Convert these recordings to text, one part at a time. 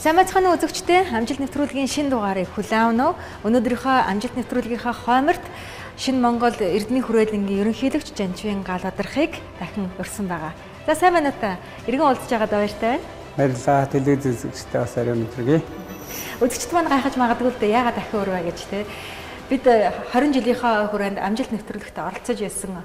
Сайн байцгаана уу үзэгчдээ. Амжилт нэвтрүүлгийн шинэ дугаарыг хүлээн авна уу. Өнөөдрийнхөө амжилт нэвтрүүлгийнхаа хойморт Шинэ Монгол Эрдэнэ хүрээлэнгийн ерөнхийлөгч Жанчвын гал удирхыг дахин урьсан байгаа. За сайн байна уу та? Иргэн уулзж байгаад баяртай байна. Баярлалаа. Телевиз үзэгчдээ бас ариун өдрөгөө. Үзэгчд маань гайхаж магадгүй л дээ яагаад дахин урваа гэж те. Бид 20 жилийнхаа хүрээнд амжилт нэвтрүүлэгт оролцож байсан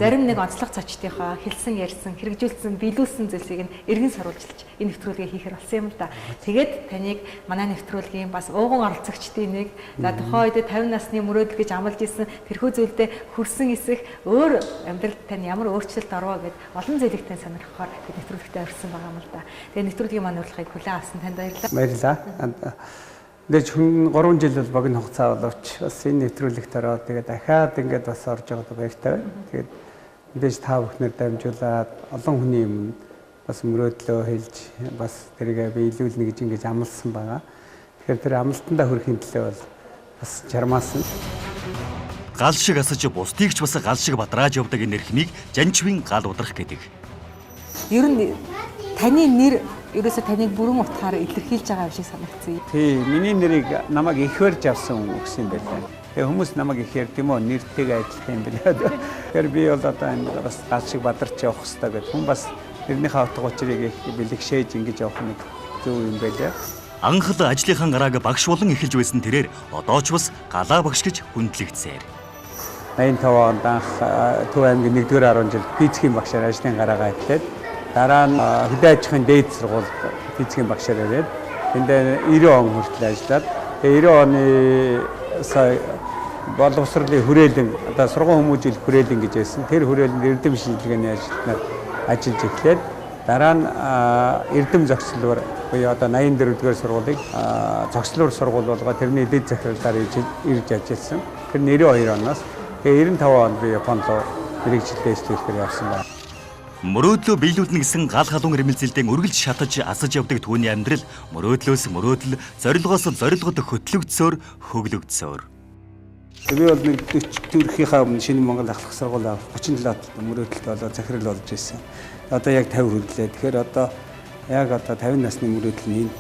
зарим нэг онцлог зочдынхоо хэлсэн ярьсан хэрэгжүүлсэн биелүүлсэн зүйлсийг эргэн саруулж энэ нэвтрүүлгээ хийхээр болсон юм л да. Тэгээд таныг манай нэвтрүүлгийн бас ууган оролцогчдын нэг за тухайн үед 50 насны мөрөөдөл гэж амлаж исэн тэрхүү зүйлдээ хүрсэн эсэх өөр амьдралд тань ямар өөрчлөлт орвоо гэд олон зүйлийг тань сонирхохоор бид нэвтрүүлэгтээ орсон байгаа юм л да. Тэгээд нэвтрүүлгийн маань урилгыг хүлээн авсан танд баярлалаа. Баярлалаа. Дэж хүн 3 жил бол богино хугацаа боловч бас энэ нэвтрүүлэгт ороод тэгээд дахиад ингээд бас орж байгаад баяртай байна. Тэгээд мэдээж та бүхнээр дамжуулаад олон хүний өмнө бас мөрөөдлөө хэлж бас тэрийг биелүүлнэ гэж ингэж амласан байгаа. Тэгэхээр тэр амлалтандаа хүрэхин төлөө бол бас жармаасан. Гал шиг асаж бусдыг ч бас гал шиг бадрааж явдаг энэ эрхмийг Жанчвын гал удрах гэдэг. Ер нь таны нэр ерөөсө таныг бүрэн утгаараа илэрхийлж байгаа юм шиг санагдсан. Тий, миний нэрийг намайг их барьж авсан хүмүүс юм байна. Тэгээ хүмүүс намайг их ярьд юм уу, нэртэйгээ ажиллах юм байна. Тэгэхээр би бол одоо энэ бас гал шиг бадарч явах хэрэгтэй гэдэг. Хүн бас нэрнийхээ утга учирыг их бэлэгшээж ингэж явах нэг зөв юм байлаа. Анх л ажлынхаа гарааг багш болон эхэлж байсан тэрээр одоо ч бас галаа багш гэж хүндлэгдсээр. 85 онд анх Төв аймгийн 1-р 10 жил физикийн багшаар ажлын гараагаа эхлээд дараа нь хөдөө аж ахуйн дээд сургууль физикийн багшаар ирээд эндээ 90 он хүртэл ажиллаад тэгээ 90 оны сая боловсролын хүрээлэн одоо сургууль хүмүүжил хүрээлэн гэж байсан. Тэр хүрээлэнд эрдэм шилжгээний ажилтнаар ажиллаж эхлээд дараа нь эрдэм зохицлоор буюу одоо 84-р сургуулийг зохицлоор сургууль болгоо тэрний дэд захирлаар ирж ажилласан. Тэр 92 оноос тэгээ 95 онд би Японд мэргэжилтэд ажиллахаар явсан байна. Мөрөөдлөө биелүүлнэ гэсэн гал халуун ирмэлзэлдээ үргэлж шатаж асаж явдаг түүний амьдрал мөрөөдлөөс мөрөөдөл, зорилгоос зорилгод хөтлөгдсөөр хөглөгдсөөр. Би бол нэг 40 төгрөгийнхаа өмнө Шинэ Монгол ахлах сургууль 37 мөрөөдөлд болоо захирал болж ирсэн. Одоо яг 50 хүрлээ. Тэгэхээр одоо яг 50 насны мөрөөдөл нь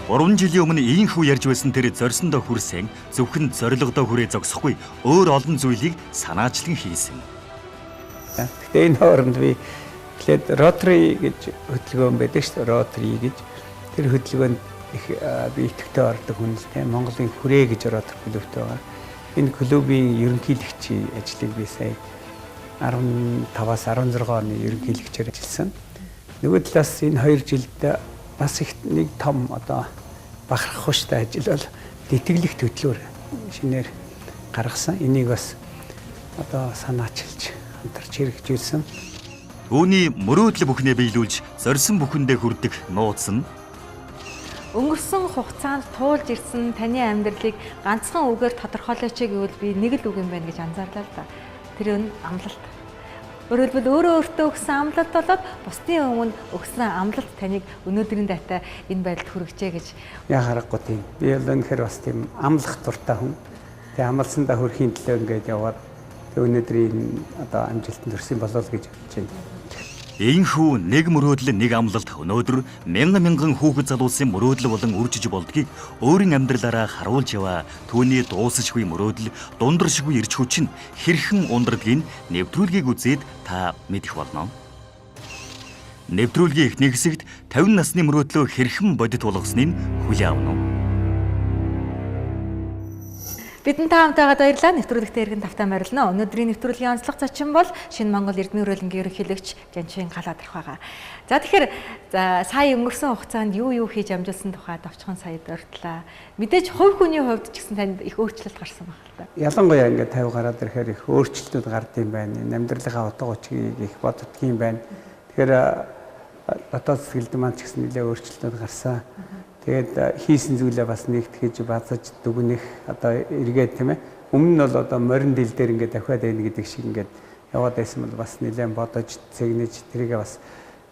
3 жилийн өмнө ийхүү ярьж байсан тэр зорьсондоо хүрсэн зөвхөн зорилгодоо хүрээ зогсохгүй өөр олон зүйлийг санаачлан хийсэн. Гэхдээ энэ хооронд би эхлээд Rotary гэж хөтөлбөр байдаг шүү дээ. Rotary гэж тэр хөтөлбөрөнд их би идэвхтэй ордог хүн л тийм Монголын хүрээ гэж Rotary клубтэй байгаа. Энэ клубийн ерөнхийлөгчийн ажлыг би сая 15-аас 16 оны ерөнхийлөгчээр ажилласан. Нөгөө талаас энэ 2 жилд бас их нэг том одоо бахарх хуштай ажил бол тэтгэлэг хөтөлбөр шинээр гаргасан. Энийг бас одоо санаачилж хамтарч хэрэгжүүлсэн. Үүний мөрөөдөл бүхнээ биелүүлж зорьсон бүхэндээ хүрдэг нууц нь Өнгөрсөн хугацаанд туулж ирсэн таны амьдралыг ганцхан үгээр тодорхойлооч гэвэл би нэг л үг юм байна гэж анзаарлаа л да. Тэр нь амлалт. Өөрөөр хэлбэл өөрөө өөртөө өгсөн амлалт болоод бусдын өмнө өгсөн амлалт таныг өнөөдрийн дайтай энэ байдалд хүргэжээ гэж. Яа харахгүй тийм. Би бол үнэхээр бас тийм амлах дуртай хүн. Тэгээ амлсандаа хүрэхийн төлөө ингээд яваад өнөөдрийн одоо амжилтанд хүрсэн болов гэж бодож байна. Ийхүү нэг мөрөөдөл нэг амлалт өнөөдөр мянган хүүхэд залуусын мөрөөдөл болон үржиж болдгийг өөрийн амьдралаараа харуулж яваа түүний дуусашгүй мөрөөдөл дундаршгүй ирч хүч нь хэрхэн ундардгийг нэвтрүүлгийг үзээд та мэдэх болно. Нэвтрүүлгийн эхний хэсэгт 50 насны мөрөөдлөө хэрхэн бодит болгосныг хүлээн авна. Бидэн та хамтаагаад баярлалаа. Нэвтрүүлэгтээ иргэн тавтан баярлалаа. Өнөөдрийн нэвтрүүлгийн онцлог зочин бол Шинэ Монгол Эрдэнэ хүрээлэнгийн ерөнхийлөгч Жанчвын гал удирх байгаа. За тэгэхээр сая өнгөрсөн хугацаанд юу хийж амжилсан тухайд овчхон сая дурдлаа. Мэдээж хувь хүний хувьд ч гэсэн танд их өөрчлөлт гарсан байна л да. Ялангуяа ингээд 50 гараад ирэхээр их өөрчлөлтүүд гардыг байна. Амьдралынхаа утга учирыг их боддгийм байна. Тэгэхээр дотоод сэтгэлд маань ч гэсэн нэлээд өөрчлөлтүүд гарсан. Тэгээд хийсэн зүйлээ бас нэгтгэж базаж дүгнэх одоо эргээд тийм ээ. Өмнө нь бол одоо морин дил дээр ингээд дахиад байна гэдэг шиг ингээд яваад байсан бол бас нэлээд бодож цэгнэж тэрийгээ бас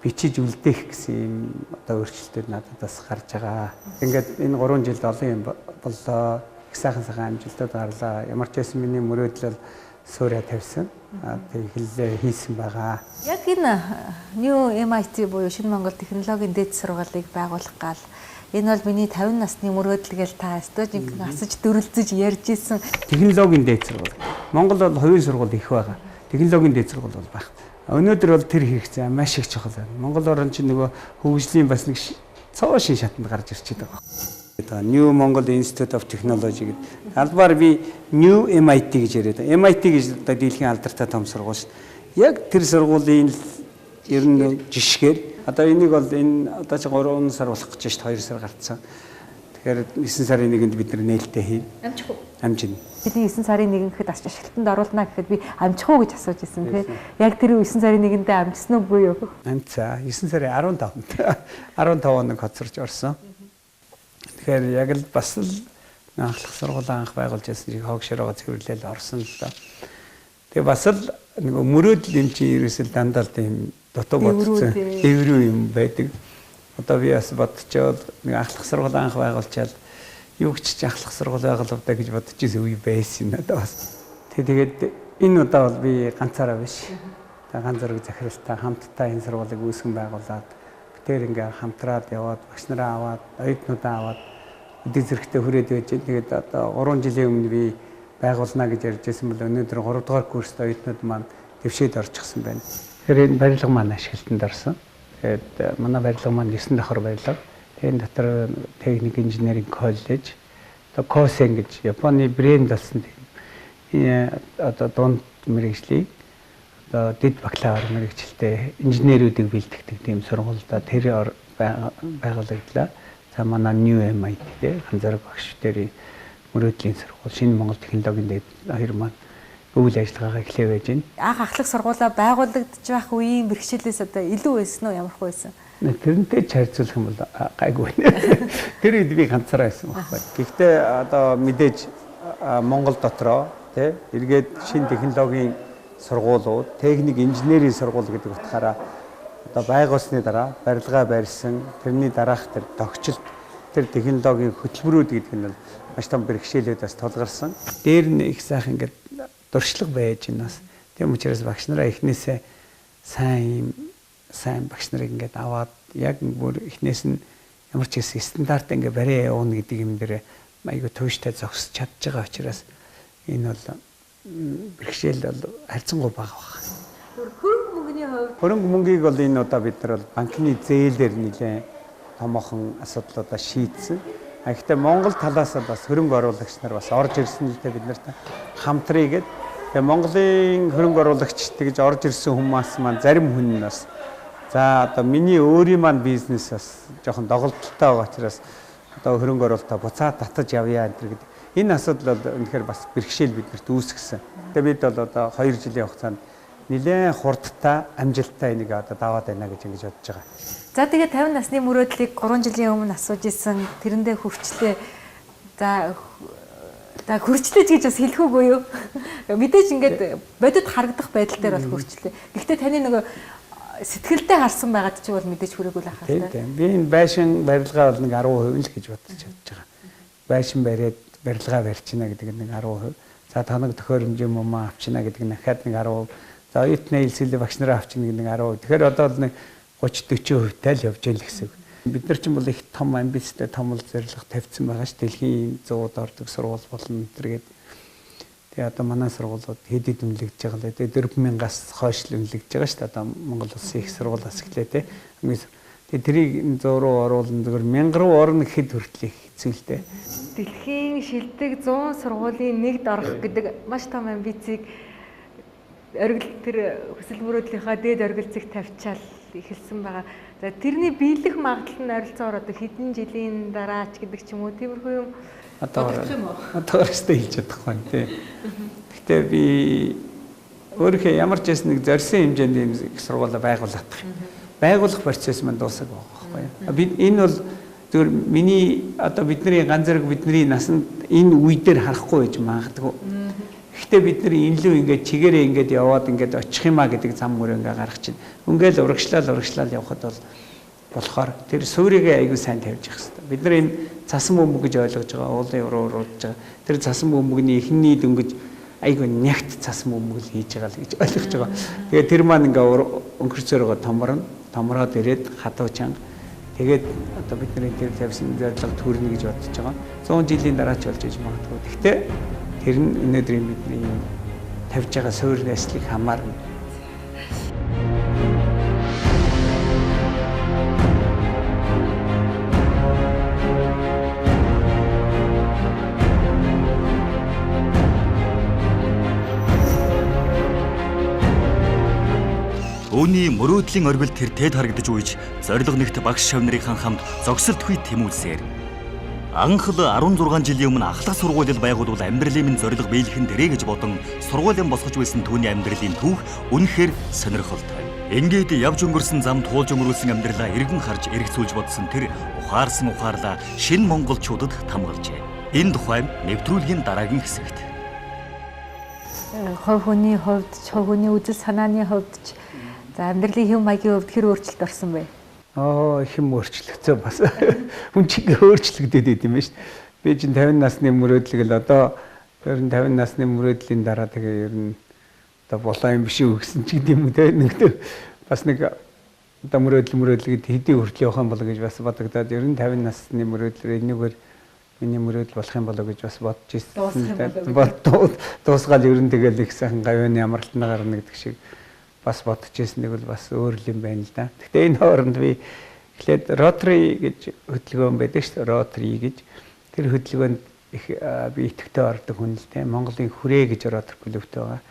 бичиж үлдээх гэсэн юм одоо өөрчлөлтүүд надад бас гарч байгаа. Ингээд энэ 3 жилд олон юм боллоо. Их сайхан амжилтууд гарлаа. Ямар ч байсан миний мөрөөдөл суурьа тавьсан. Тэгээ хэллээ хийсэн байгаа. Яг энэ New MIT буюу Шинэ Монгол технологийн дээд сургуулийг байгуулах гал энэ бол миний 50 насны мөрөөдөл гэж та өстөж асаж дөрөлдөж ярьж исэн. Технологийн дээд сургууль. Монгол бол хувийн сургууль их байгаа. Технологийн дээд сургууль бол баг. Өнөөдөр бол тэр хэрэгцээ маш их чухал байна. Монгол орн чинь нөгөө хөгжлийн бас нэг цоо шин шатанд гарч ирчихэд байгаа. New Mongol Institute of Technology гэдэг. Албаар би New MIT гэж яриад. MIT гэж одоо дийлхийн алдартай том сургууль шүү. Яг тэр сургуулийн ер нь жишгээр одоо энийг бол энэ одоо чи 3 сар болох гэж шүү дээ. 2 сар гарцсан. Тэгэхээр 9 сарын 1-нд бид нээлттэй хийн. Амжих уу? Амжина. Бидний 9 сарын 1 гэхэд ашиглалтанд оруулнаа гэхэд би амжих уу гэж асууж ирсэн тий. Яг тэр 9 сарын 1-нд амжсан уу буюу? Амцаа 9 сарын 15-нд 15 хоног хоцорч орсон. Тэгэхээр яг л бас л анхлах сургууль анх байгуулж байсан шиг хогшороо цэвэрлэл орсон л доо. Тэгээ бас л нэг мөрөөдөл юм чи ерөөсөл дандаа л тийм дутуу бодсон. Эврүү юм байдаг. Одоо би бас бодчихвол нэг анхлах сургууль анх байгуулчаад юу ч анхлах сургууль байгуулваа гэж бодож ирсэн үе байсан надад бас. Тэгээд энэ удаа бол би ганцаараа биш. Ганц зэрэг захиралтай хамтдаа энэ сургуулийг үүсгэн байгуулад битээр ингээ хамтраад яваад багш нараа аваад оюутнуудаа аваад эдийн зэрэгтэй хүрээд байж. Тэгээд одоо 3 жилийн өмнө би байгуулна гэж ярьж байсан бол өнөөдөр 3 дугаар курст оюутнууд маань дэвшээд орчихсон байна. Тэгэхээр энэ барилга маань ашиглалтанд орсон. Тэгээд манай барилга маань 9 давхар барилга. Тэгээд дотор техник инженеринг коллеж, одоо Косен гэж Японы брэнд болсон тийм одоо дунд мэргэжлийн одоо дэд бакалавр мэргэжилтэй инженерүүдийг бэлтгэдэг тийм сургуультай тэр байгуулагдлаа. За манай New MIT те ганцаараа багш дээрийн мөрөөдлийн сургууль Шинэ Монгол технологийн дээд хоёр маань үйл ажиллагаагаа эхлэв байж байна. Анх ахлах сургуулаа байгуулагдаж байх үеийн бэрхшээлээс одоо илүү байсан уу ямархуу байсан? Тэрнтэй харьцуулах юм бол гайгүй байна. Тэр үед би ганцаараа байсан байхгүй. Гэхдээ одоо мэдээж Монгол дотроо тий эргээд шинэ технологийн сургуулиуд, техник инженерийн сургууль гэдэг утгаараа одоо байгуулсны дараа барилгаа барьсан, тэрний дараах тэр тогтчлт, тэр технологийн хөтөлбөрүүд гэдэг нь бол маш том бэрхшээлүүд бас тулгарсан. Дээр нь их сайхан ингээд дуршлаг байж байна бас. Тийм учраас багш нараа эхнээсээ сайн багш нарыг ингээд аваад яг бүр эхнээс нь ямар ч хэсэг стандарт ингээд бариа явуулна гэдэг юм дээр айгүй тууштай зогсож чадж байгаа учраас энэ бол бэрхшээл бол харьцангуй бага байна. Хөрөнгө мөнгөний хувьд Хөрөнгө мөнгийг бол энэ удаа бид нар бол банкны зээлээр нэлээд томоохон асуудлуудаа шийдсэн. Гэхдээ Монгол талаас нь бас хөрөнгө оруулагч нар бас орж ирсэн л дээ бид нарт хамтрий гэдэг. Тэгээ Монголын хөрөнгө оруулагч тэгж орж ирсэн хүмүүс маань зарим хүн нь бас за одоо миний өөрийн маань бизнес бас жоохон доголдолтой байгаа учраас одоо хөрөнгө оруулалтаа буцаад татаж явъя гэдэг. Энэ асуудал бол үнэхээр бас бэрхшээл биднэрт үүсгэсэн. Тэгээ бид бол одоо 2 жилийн хугацаанд нэлээд хурдтай амжилттай энийг одоо даваад байна гэж ингэж бодож байгаа. за тэгээ 50 насны мөрөөдлийг 3 жилийн өмнө асууж исэн тэрэндээ хүрчлээ. За хүрчлээ гэж бас хэлэх үгүй юу? Мэдээж ингээд бодит харагдах байдал дээр бол хүрчлээ. Гэхдээ таны нөгөө сэтгэлдээ харсан байгаад чи бол мэдээж хүрээгүй л ахаа. Тийм. Би энэ байшин барилгаа бол нэг 10% л гэж бодож байгаа. Байшин бариад барилгаа барьчина гэдэг нэг 10%. За танаг төхөөрөмж юм уу авчина гэдэг нь дахиад нэг 10%. За оюутны хэлсэлээ багш нараа авчина гэдэг нэг 10%. Тэгэхээр одоо л нэг 30-40% тал явж ял гэсэн. Бид нар ч юм бол их том амбицтай том зорилго тавьсан байгаа ш. Дэлхийн 100-д ордог сургууль болно гэдэг. Тэгээ одоо манай сургуулиуд хэд үнэлэгдэж байгаа лээ. Тэгээ 4000-аас хойш л үнэлэгдэж байгаа ш. Одоо Монгол улсын их сургуулиас эхлээ те. Тэгээ тэрийг 100 руу оруулна зүгээр 1000 руу орно гэхэд хүртэл хэцүүлтэй. Дэлхийн шилдэг 100 сургуулийн нэгд орох гэдэг маш том амбицийг тэр хүсэл мөрөөдлийнхаа дээд оргилцыг тавьчаал эхэлсэн байгаа. За тэрний биелэх магадлал нь ойролцоогоор одоо хэдэн жилийн дараа ч гэдэг ч юм уу тиймэрхүү юм одоо өөрөөсөө хэлж чадахгүй тий. Гэхдээ би өөрийнхөө ямар ч нэг зорьсон хэмжээнд ийм сургуулаа байгуулах. Байгуулах процесс маань дуусаагүй байгаа байхгүй. Бид энэ бол зөвхөн миний одоо бидний ганц зэрэг бидний насанд энэ үе дээр харахгүй байж магадгүй. Гэхдээ бид нар инлүү ингээд чигээрээ ингээд яваад ингээд очих юмаа гэдэг зам мөр ингээд гаргах чинь. Үнгээл урагшлал явхад бол болохоор тэр суурийг аягүй сайн тавьж явах хэрэгтэй. Бид нар энэ цасан бөмбөг гэж ойлгож байгаа уулын уруу уруудж байгаа. Тэр цасан бөмбөгний эхний дөнгөж айгүй нягт цас мөмгөл хийж байгаа л гэж ойлгож байгаа. Тэгээд тэр маань ингээ өнгөрцөөрөө томроод ирээд хадуу чанга. Тэгээд одоо бидний тэр тавьсан зорилго төрнө гэж бодож байгаа. 100 жилийн дараа ч болж иж магадгүй. Гэхдээ тэр нь өнөөдрийн бидний тавьж байгаа суурь найслыг хамаарна. Өөний мөрөөдлийн оргил тэр тэд харагдаж үйж зориг нэгт багш шавнырийн хамт зогсолт хуй тэмүүлсээр анх л 16 жилийн өмнө ахлах сургуулийг байгуулвал амьдралын минь зориг биелхэн дэрэ гэж бодон сургуулийн босгож байсан түүний амьдралын түүх үнэхээр сонирхолтой. Ингээд явж өнгөрсөн зам туулж өнгөрүүлсэн амьдралаа эргэн харж эргэцүүлж бодсон тэр ухаарлаа шинэ монголчуудад тамгалжээ. Энэ тухай нэвтрүүлгийн дараагийн хэсэгт. Хувь хүний хувьд, хувь хүний үзэл санааны хувьд за амьдралын хэв маягийн хувьд хэр өөрчлөлт орсон бэ? Хэм өөрчлөгдсөн бас. Хүн чинь өөрчлөгдөд идэм байж. Би чинь 50 насны мөрөөдлөг л одоо ер нь 50 насны мөрөөдлийн дараа тэгээ ер нь одоо болоо юм биш үү гэсэн ч гэдэм үү те нэгдээ бас нэг одоо мөрөөдлөд хэдийн хүртэл явах юм болоо гэж бас бодогдоод ер нь 50 насны мөрөөдлөөр энэгээр миний мөрөөдөл болох юм болоо гэж бас бодож ирсэн. Дуусгаал ер нь тэгэл их сайхан гавьяаны амралтнаа гарна гэдэг шиг бас бодож ирсэн нэг бол бас өөр юм байна л да. Гэхдээ энэ хооронд би эхлээд Rotary гэж хөтөлбөр байдаг шүү дээ. Rotary гэж тэр хөтөлбөрөнд их би идэвхтэй ордог хүн л дээ. Монголын хүрээ гэж Rotary клубтэй байгаа.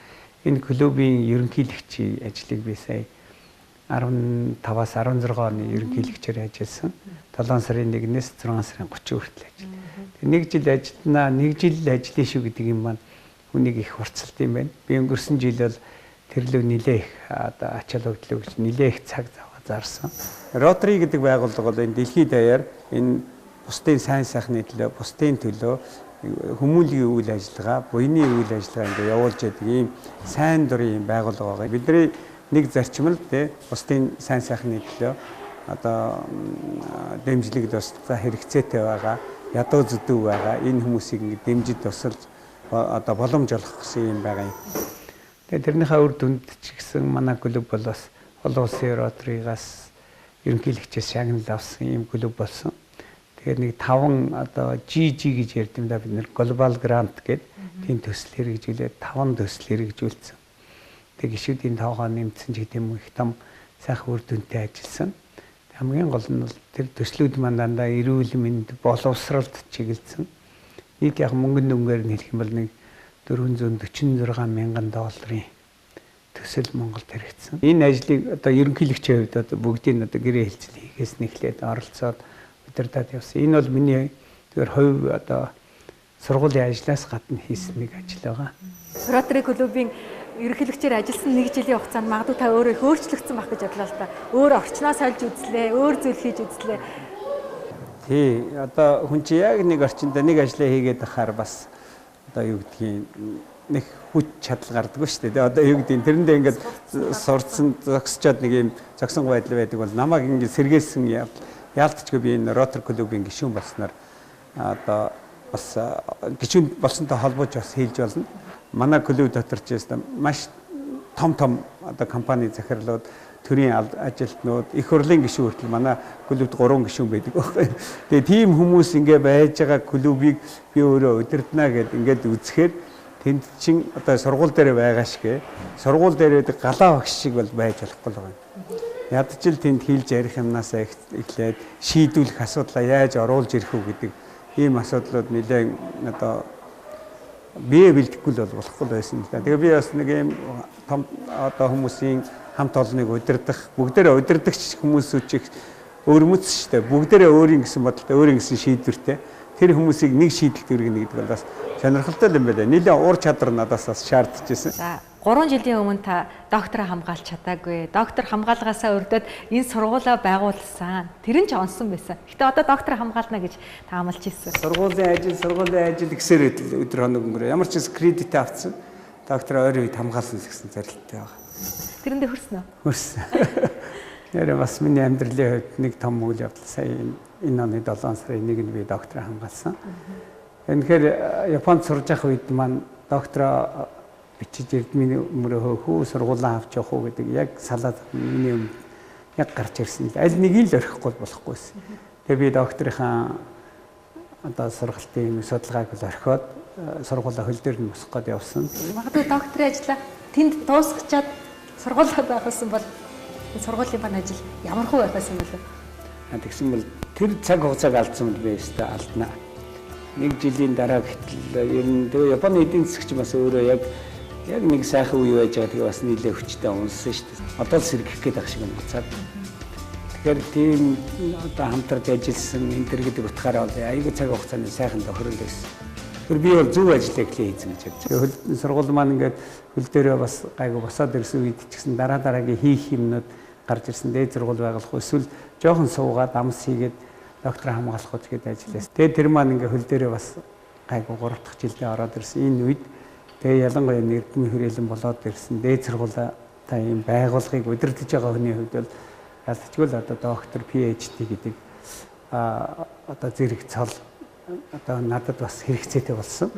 Энэ клубын ерөнхийлөгчийн ажлыг би сая 15-аас 16 оны ерөнхийлөгчөөр ажилласан. 7 сарын 1-ээс 6 сарын 30 хүртэл ажилласан. Нэг жил ажилланаа, нэг жил ажиллая шүү гэдэг юм маань хүнийг их хурцлт юм байна. Би өнгөрсөн жил бол тэрлүү нилээх одоо ачаал хөдлөө гэж нилээх цаг зарсан. Rotary гэдэг байгууллага бол энэ дэлхийд даяар энэ бусдын сайн сайхны төлөө, бусдын төлөө хүмүүнлэгийн үйл ажиллагаа, буйны үйл ажиллагаа ингэ явуулж яадаг ийм сайн дурын байгууллага байгаа. Бидний нэг зарчим л те бусдын сайн сайхны төлөө одоо дэмжлэг тусдаа хэрэгцээтэй байгаа, ядуу зүдүү байгаа. Энэ хүмүүсийг ингэ дэмжиж тусалж одоо боломж олох гэсэн юм байгаа юм. Тэгээ тэрнийхээ үр дүнд ч гэсэн манай клуб бол бас олон улсын Rotary-гаас ерөнхийлөгчөөс шагнал авсан юм клуб болсон. Тэгэхээр нэг 5 одоо GG гэж ярьдаг юм да бид нэр Global Grant гэдэг тийм төсөл хэрэгжүүлээд 5 төсөл хэрэгжүүлсэн. Тэгээ гишүүдийн тоогоо нэмсэн ч гэдэм үү их том сайхан үр дүнтэй ажилласан. Хамгийн гол нь бол тэр төслүүд маань дандаа эрүүл мэнд боловсролд чиглэсэн. Нийт яг мөнгөнд өнгөөр нь хэлэх юм бол нэг $446 мянган төсөл Монголд хэрэгжсэн. Энэ ажлыг одоо ерөнхийлөгчийн хувьд одоо бүгдийг одоо гэрээ хэлцэл хийхээс нэхлээд оролцоод удирдах явсан. Энэ бол миний тэр хувь одоо сургуулийн ажлаас гадна хийсэн нэг ажил байгаа. Rotary клубын ерөнхийлөгчөөр ажилласан нэг жилийн хугацаанд магадгүй та өөрөө их өөрчлөгдсөн байх гэж бодлоо л да. Өөр орчноо сольж үзлээ, өөр зүйл хийж үзлээ. Тий, одоо хүн чи яг нэг орчинд нэг ажлаа хийгээд ахаар бас одоо юу гэдгийг нэг хүч чадал гардаггүй шүү дээ. Одоо юу гэдгийг тэрэндээ ингээд сурцсан зогсчоод нэг юм зогсон байдал байдаг бол намайг ингээд сэргээсэн яалтчгүй би энэ Rotary клубын гишүүн болсноор одоо бас гишүүн болсонтой холбооч бас хийж болно. Манай клуб дотор ч гэсэн маш том одоо компани захирлууд, төрийн ажилтнууд, их хурлын гишүүн хүртэл манай клубд 3 гишүүн байдаг байхгүй. Тэгээ тийм хүмүүс ингээ байж байгаа клубыг би өөрөө удирдана гэд ингээд үзэхээр тэнд чин одоо сургууль дээр байгаа шиг сургууль дээр байдаг галаа багш шиг бол байж болохгүй л байна. Ядчил тэнд хийлж ярих юмнасаа эхлээд шийдвэрлэх асуудлаа яаж оруулж ирэх үү гэдэг ийм асуудлууд нэлээд одоо бие бэлдэхгүй л болохгүй байсан л да. Тэгээ би бас нэг ийм том одоо хүмүүсийн хамт олныг удирдах, бүгдээрээ удирдагч хүмүүсүүд чих өрмөц шүү дээ. Бүгдээрээ өөрийн гэсэн бодолтой, өөрийн гэсэн шийдвэртэй. Тэр хүмүүсийг нэг шийдэлт өргөнө гэдэг бол бас сонирхолтой юм байна. Нилээ уур чадвар надаас бас шаардж байсан. За 3 жилийн өмнө та доктороо хамгаалж чадаагүй. Доктор хамгаалгаасаа өрдөөд энэ сургуулаа байгуулсан. Тэр нь ч онсон байсан. Гэтэ одоо доктор хамгаална гэж та амлаж ирсэн. Сургуулийн ажил гэсээр өдөр хоног өнгөрөө. Ямар ч кредит авцсан. Доктор ойрын үед хамгаалсан гэсэн зорилттой байгаа. Тэрэндээ хүрсэн үү? Хүрсэн. Нэрээ бас миний амьдралын хувьд нэг том үйл явдал сая энэ оны 7 сарын 1-нд би доктороо хамгаалсан. Энэхээр Японд сурж явах үед маань доктороо бичиж эрдмийн өмнө хөө сургуулаа авч явах уу гэдэг яг салаад миний өмнө яг гарч ирсэн. Аль нэгийг л орхихгүй болохгүйсэн. Тэгээ би докторийнхаа одоо сургалтын судалгааг л орхиод сургуулаа хөл дээр нь босох гээд явсан. Магадгүй докторийн ажлаа тэнд дуусгачаад сургуулаад байхсан бол сургуулийн бан ажил ямар хөө байхсан бэ? Тэгсэн бол тэр цаг хугацааг алдсан бол би өстой алднаа. Нэг жилийн дараа гэтэл ер нь тэгээ Японы эдийн засагч бас өөрөө яг нэг сайхан үе байж байгаа. Тэгээ бас нийлээ хүчтэй унсан шүү дээ. Одоо л сэргэх гээд байх шиг юм буцаад. Тэгэхээр тийм одоо хамтарч ажилласан энэ төр гэдэг утгаараа бол аягүй цаг хугацааны сайхан тохирол байсан. Тэр би бол зөв ажиллаж хийсэн гэж бодож байна. Тэгээ сургууль маань ингээд хөл дээрээ бас гайгүй босоод ирсэн үед ч гэсэн дараагийн хийх юмнууд гарч ирсэн. Дээд сургууль байгуулах эсвэл жоохон суугаад амс хийгээд доктор хамгаалах гэж гээд ажилласан. Тэгээ тэр маань ингээ хөл дээрээ бас гайгүй 3 дахь жилдээ ороод ирсэн. Энэ үед тэгээ ялангуяа эрдэмтний хүрээлэн болоод ирсэн. Дээд сургуулаа та ийм байгууллагыг удирдах байгаа хүний хувьд бол ялцгүй л одоо доктор PhD гэдэг одоо зэрэг цол одоо надад бас хэрэгцээтэй болсон.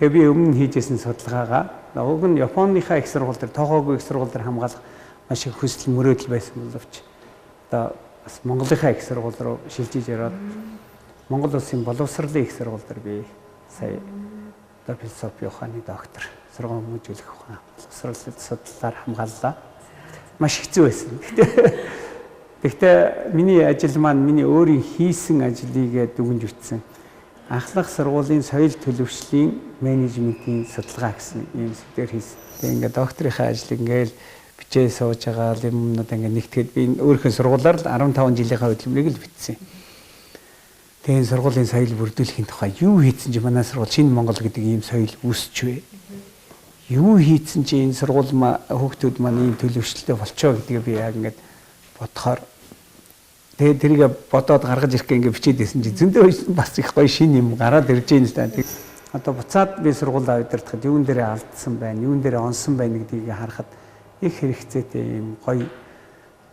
Тэгээ би өмнө хийжсэн судалгаагаа уг нь Японыхаа их сургууль дээр тоогоогүй их сургууль дээр хамгаалах маш их хүсэл мөрөөдөл байсан боловч одоо бас Монголынхаа их сургууль руу шилжиж ороод Монгол улсын боловсролын их сургууль дээр би сая одоо философи ухааны доктор сургууль хүмүүжүүлэх ухаан боловсролын судлалаар хамгааллаа. Маш хэцүү байсан. Гэхдээ миний ажил маань миний өөрийн хийсэн ажлыг дүгнж үтсэн. Анхлах сургуулийн соёл төлөвшлийн менежментийн судалгаа гэсэн юм зүйл хийсэн. Тэгээ ингээд докторийнхаа ажлыг ингээд бичээ сууж байгаа юмнууд ингээд нэгтгэхэд би өөрийнхөө сургуулаар л 15 жилийнхаа хөдөлмөрийг л бичсэн. Тэгээ энэ сургуулийн соёл бүрдүүлэхийн тухай юу хийсэн чи манай сургууль шинэ Монгол гэдэг ийм соёл үүсч вэ? Юу хийсэн чи энэ сургууль хүүхдүүд маань ийм төлөвшөлтөй болчоо гэдгийг би яг ингээд бодохоор тэгээ тэрийг бодоод гаргаж ирэх гээ ингээд бичээд байсан чи зөндөө бас их гоё шин юм гараад ирж байна л да. Одоо буцаад би сургуулаа удирдахад юун дээрээ алдсан байна, юун дээрээ онсон байна гэдгийг харахад их хэрэгцээтэй юм гоё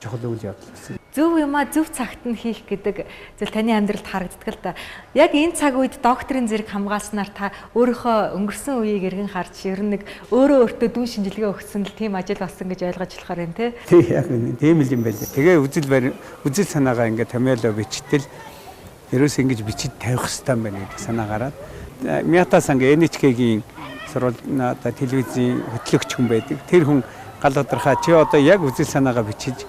чухал үйл явдал байсан. Зөв юмаа зөв цагт нь хийх гэдэг зүйл таны амьдралд харагддаг л да. Яг энэ цаг үед докторийн зэрэг хамгаалснаар та өөрийнхөө өнгөрсөн үеийг эргэн харж ер нь нэг өөртөө дүүн шинжилгээ өгсөн л тийм ажил болсон гэж ойлгож болохоор юм те. Тий яг тийм л юм байлээ. Тэгээ үзэл санаагаа ингээд томьёолоо бичтэл ерөөс ингэж бичиж тавих хэрэгтэй байна гэдэг санаа гараад Мятасан NHK-гийн сурвалж одоо телевизийн хөтлөгч хүн байдаг. Тэр хүн гал тодорхой чи одоо яг үзэл санаагаа бичиж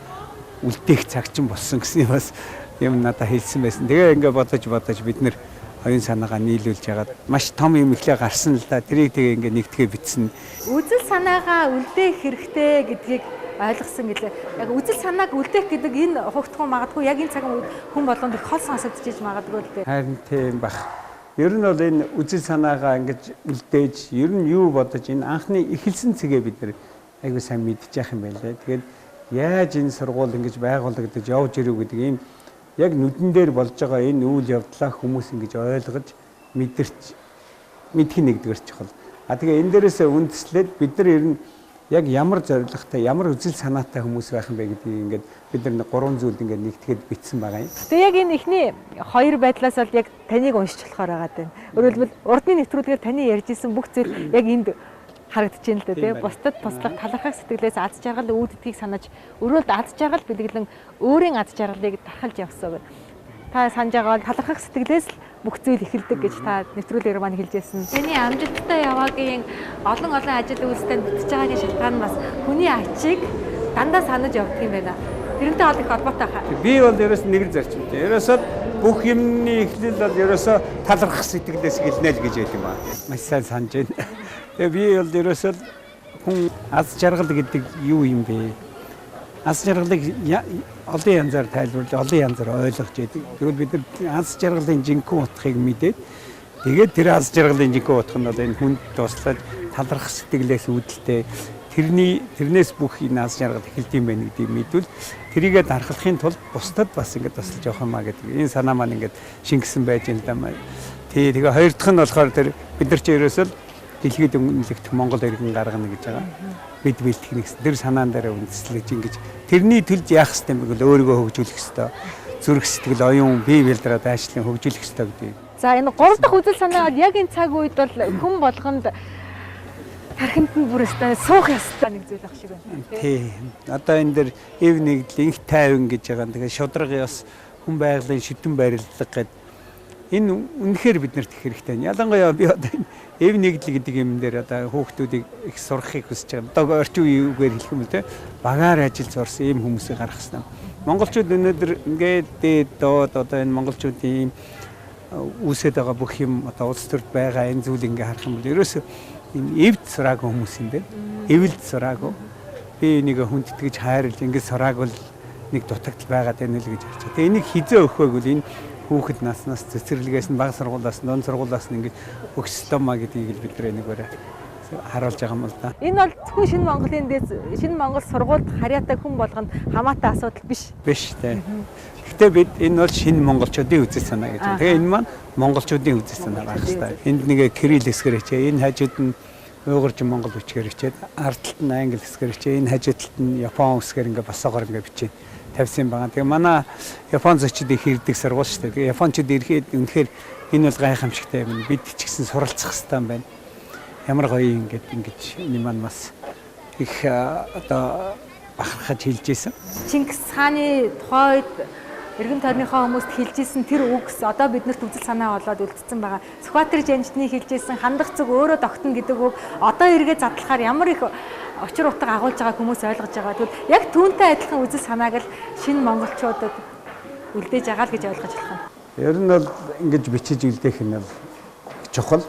үлдээх цаг чинь болсон гэсэн бас юм надад хэлсэн байсан. Тэгээ ингээд бодож бид нэр хоёрын санаагаа нийлүүлж ягаад маш том юм ихлэ гарсан л да. Тэрийг тэгээ ингээд нэгтгэе бичсэн. Үзэл санаагаа үлдээх хэрэгтэй гэдгийг ойлгосон гэлээ. Яг үзэл санааг үлдээх гэдэг энэ хугацаа магадгүй яг энэ цагийн үед хүн болгонд их хол сонсогдож магадгүй л дээ. Харин тийм бах. Ер нь бол энэ үзэл санаагаа ингэж үлдээж ер нь юу бодож энэ анхны эхэлсэн цэгээ бид нар айгуу сайн мэдчих юм байлээ. Тэгээд яаж энэ сургууль ингэж байгуулагдаж явж ирв гэдэг ийм яг нүдэн дээр болж байгаа энэ үйл явдлаа хүмүүс ингэж ойлгож мэдэх нэгдүгээр чухал. Тэгээ энэ дээрээс үндэслээд бид нар ер нь яг ямар зорилготой, ямар үзэл санаатай хүмүүс байх юм бэ гэдгийг ингээд бид нар 3 зүйлд ингээд нэгтгэхэд бичсэн байгаа юм. Тэгээ яг энэ ихний хоёр байдлаас бол яг таныг уншиж болохоор байгаа даа. Өөрөөр хэлбэл урдны нэвтрүүлгээр таны ярьжсэн бүх зүйл яг энд харагдаж байна л да тий. Бусдад туслах талархах сэтгэлээс аз жаргал үүддгийг санаж өрөөлд аз жаргал бэлгэлэн өөрийн аз жаргалыг тархалж явсан байна. Та санаж байгаа бол талархах сэтгэлээс л бүх зүйл эхэлдэг гэж та нэвтрүүлгээр маань хэлж байсан. Таны амжилттай яваагийн олон ажил үйлстэнд бүтэж байгаагийн шалтгаан нь бас хүний ачийг дандаа санаж явдаг юм байна. Тэрнтэй их холбоотой хаа. Би бол ерөөс нэг л зарчимтэй. Ерөөсөө бүх юмны эхлэл бол ерөөсөө талархах сэтгэлээс эхэлнэ л гэж байт юм аа. Маш сайн санаж байна. Тэгээ би бол ерөөсөө хүн аз жаргал гэдэг юу юм бэ? Аз жаргалыг олон янзаар тайлбарлаж, олон янзаар ойлгож яадаг. Тэгвэл бид нар аз жаргалын жинхэнэ утгыг мэдээд тэгээд тэр аз жаргалын жинхэнэ утга нь бол энэ хүнд туслаж талархах сэтгэлээс үүдэлтэй тэрнээс бүх энэ аз жаргал эхэлдэг юм байна гэдгийг мэдвэл тэрийгээ дарахлахын тулд бусдад бас ингэж туслаж явах юмаа гэдэг. Энэ санаа маань ингэж шингэсэн байж энэ даа. Тэгээ хоёр дахь нь болохоор тэр бид нар чи ерөөсөө дэлхийд өмнөлөгт Монгол иргэн гаргана гэж байгаа. Бид бэлтгэх нэгс тэр санаан дээр үндэслэж ингэж тэрний төлд яах ёстой юм бэ гэвэл өөрийгөө хөгжүүлэх ёстой. Зүрх сэтгэл оюун бие бэлдраад ажлын хөгжүүлэх ёстой гэдэг. За энэ 3 дахь үзэл санаа яг энэ цаг үед бол хүн болгонд тархинд нь бүр өстой суух ёстой нэг зүйл ах шиг байна. Тийм. Одоо энэ дэр эв нэгдэл инх тайван гэж байгаа. Тэгээ шудрагын бас хүн байгалийн шүтэн барилга гэдэг энэ үнэхээр биднэрт их хэрэгтэй. Ялангуяа би одоо эв нэгдэл гэдэг юм дээр одоо хүүхдүүдийг их сурахыг хүсэж байгаа. Одоо орчин үеийн үгээр хэлэх юм л те. Багаар ажил зурсан ийм хүмүүсийг гаргах хэрэгтэй. Монголчууд өнөөдөр ингээд доод одоо энэ монголчуудын үүсэт байгаа бүх юм одоо улс төрд байгаа энэ зүйл ингээ харах юм бол ерөөсөө энэ эвд сураагүй хүмүүс юм байна. Эвэлд сураагүй. Би энийг хүндэтгэж хайрлж ингээ сураагвал нэг дутагдал байгаад байна л гэж харж байгаа. Тэгээ энийг хизээ өгөхөйг бол энэ хүүхэд наснаас цэцэрлэгээс нь бага сургуулиас нь дунд сургуулиас нь ингээ өгсөлтөмаа гэдгийг бид нар нэг барай харуулж байгаа юм л да. Энэ бол зөвхөн шинэ Монголын дээд шинэ Монгол сургуульд харьяатай хүн болгонд хамаатай асуудал биш. Биш тий. Гэхдээ бид энэ бол шинэ монголчуудын үзэл санаа гэж байна. Тэгээ энэ маань монголчуудын үзэл санаа байх хэрэгтэй. Энд нэг кирилл хэсгэр хичээ, энэ хажууд нь уйгурч монгол бичгээр хичээд, ард талд нь англи хэсгэр хичээ, энэ хажууд талд нь япон хэсгэр ингээ босоогоор ингээ бичээд тавьсан байгаа. Тэгээ манай япон зочид их ирдэг сургууль шүү дээ. Тэгээ японочд ирэхэд үнэхээр энэ бол гайхамшигтай юм. Бид ч гэсэн суралцах хэрэгтэй юм байна. Ямар гоё ингэж энэ маань бас их одоо бахархаж хэлж ийсэн. Чингис хааны тухайд эргэн тойрныхоо хүмүүст хэлжсэн тэр үгс одоо биднэрт үзэл санаа болоод үлдсэн байгаа. Сүхбаатар Жанжтны хэлжсэн хандах зүг өөрөө тогтно гэдэг үг одоо эргээ задлахаар ямар их очир утга агуулж байгаа хүмүүс ойлгож байгаа. Тэгвэл яг түүнтэй адилхан үзэл санааг л шинэ монголчуудад үлдээж байгаа л гэж ойлгож болох юм. Ер нь бол ингэж бичиж үлдээх нь чухал.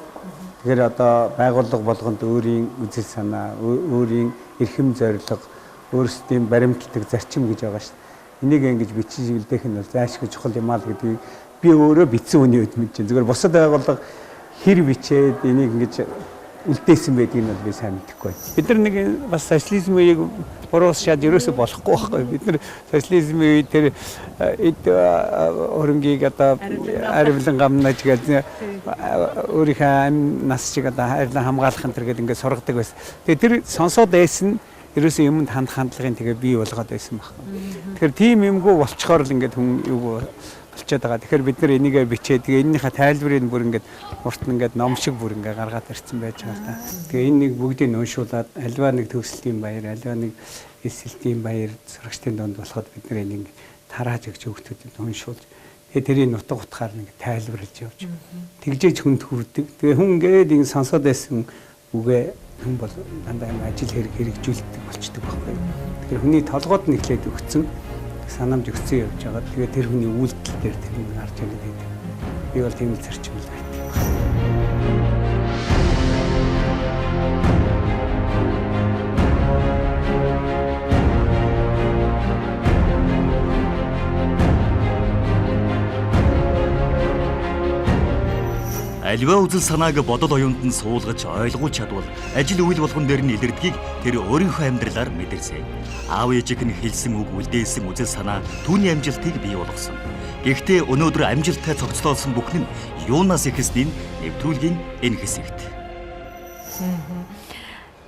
Тэгэхээр одоо байгууллага болгонд өөрийн үзэл санаа, өөрийн эрхэм зорилго, өөрсдийн баримтлагдаг зарчим гэж байгаа шүү дээ. Энийг ингэж бичиж үлдээх нь зайлшгүй чухал юм аа л гэдгийг би өөрөө бичсэн үний үед мэдэж байна. Зүгээр бусад байгууллага хэр бичээд энийг ингэж үлдээсэн байдгийг нь бол би сайн мэдэхгүй байна. Бид нар нэг бас социализм үеийг буруус шаад ерөөсөй болохгүй байхгүй. Бид нар социализмын үед тэр өрөнгийг одоо аривлан гамнаж гэдэг өөрийнхөө нас шиг одоо хайрлан хамгаалах энэ гэдэг ингээд сургадаг байсан. Тэгээ тэр сонсоод байсан ерөөсөө юмд хандлагын тэгээ бий болгоод байсан байхгүй. Тэгэхээр тийм юмгүй болцохоор л ингээд хүн юу болчиход байгаа. Тэгэхээр бид нар энийгээ бичээд тэгээ энэнийхээ тайлбарыг бүр ингээд урт нь ингээд ном шиг бүр ингээд гаргаад ирсэн байж байгаа л да. Тэгээ энэ нэг бүгдийг уншуулад альва нэг төгсөлтийн баяр, альва нэг эсэлтийн баяр сурагчдын донд болоход бид нар энийг тарааж өгч хүүхдүүдэд уншуулж тэгээ тэрийг нутаг утгаар нэг тайлбарлаж явж тэгжээж хүнд хүрдэг. Тэгээ хүн ингээд ингэ сонсоод байсан үгээ хүн бол дандаа юм ажил хэрэгжүүлдэг болчдөг байхгүй. Тэгэхээр хүний толгойд нь эхлээд өгцөн санамж өгцөн явж байгаа. Тэгээ тэр хүний үйлдэл дээр тэр нь харж байгаа гэдэг. Би бол тийм л зарчмал байдаг. Аливаа үзэл санааг бодол оюунд нь суулгаж ойлгуулж чадвал ажил үйл болгон дээр нь илэрдгийг тэр өөрийнхөө амьдралаар мэдэрсэн. Аав ээжиг нь хэлсэн үг үлдээсэн үзэл санаа түүний амжилтыг бий болгосон. Гэхдээ өнөөдөр амжилттай цогцлоосон бүхэн нь юунаас ихэснийг нэвтрүүлгийн энэ хэсэгт.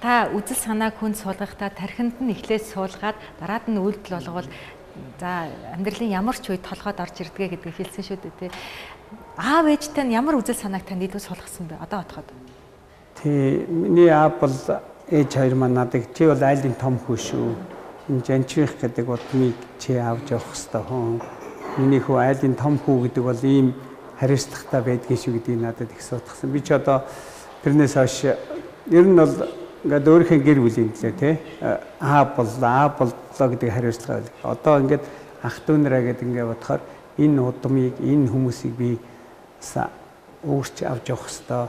Та үзэл санааг хүнд суулгахдаа тархинд нь эхлээд суулгаад дараад нь үйлдэл болгоод за амьдралын ямар ч үед толгойд орж ирдгээ гэдгийг хэлсэн шүү дээ. Аав ээжтэй нь ямар үзэл санааг танд илүү суулгасан бэ? Одоо бодоход. Тий, миний аав бол ээж хоёр маань надад чи бол айлын том хүү шүү. Энэ жанчрих гэдэг удмыг чи авч явах хэрэгтэй хүн. Миний хүү айлын том хүү гэдэг бол ийм хариуцлагатай байдгийг шүү гэдгийг надад их суудсан. Би ч одоо тэрнээс хойш ер нь бол ингээд өөрийнхөө гэр бүлийн төлөө тий аав боллоо гэдэг хариуцлага байл. Одоо ингээд ах дүү нараа гэдэг ингээд бодохоор энэ удмыг энэ хүмүүсийг би өөрч авч явах хэрэгтэй.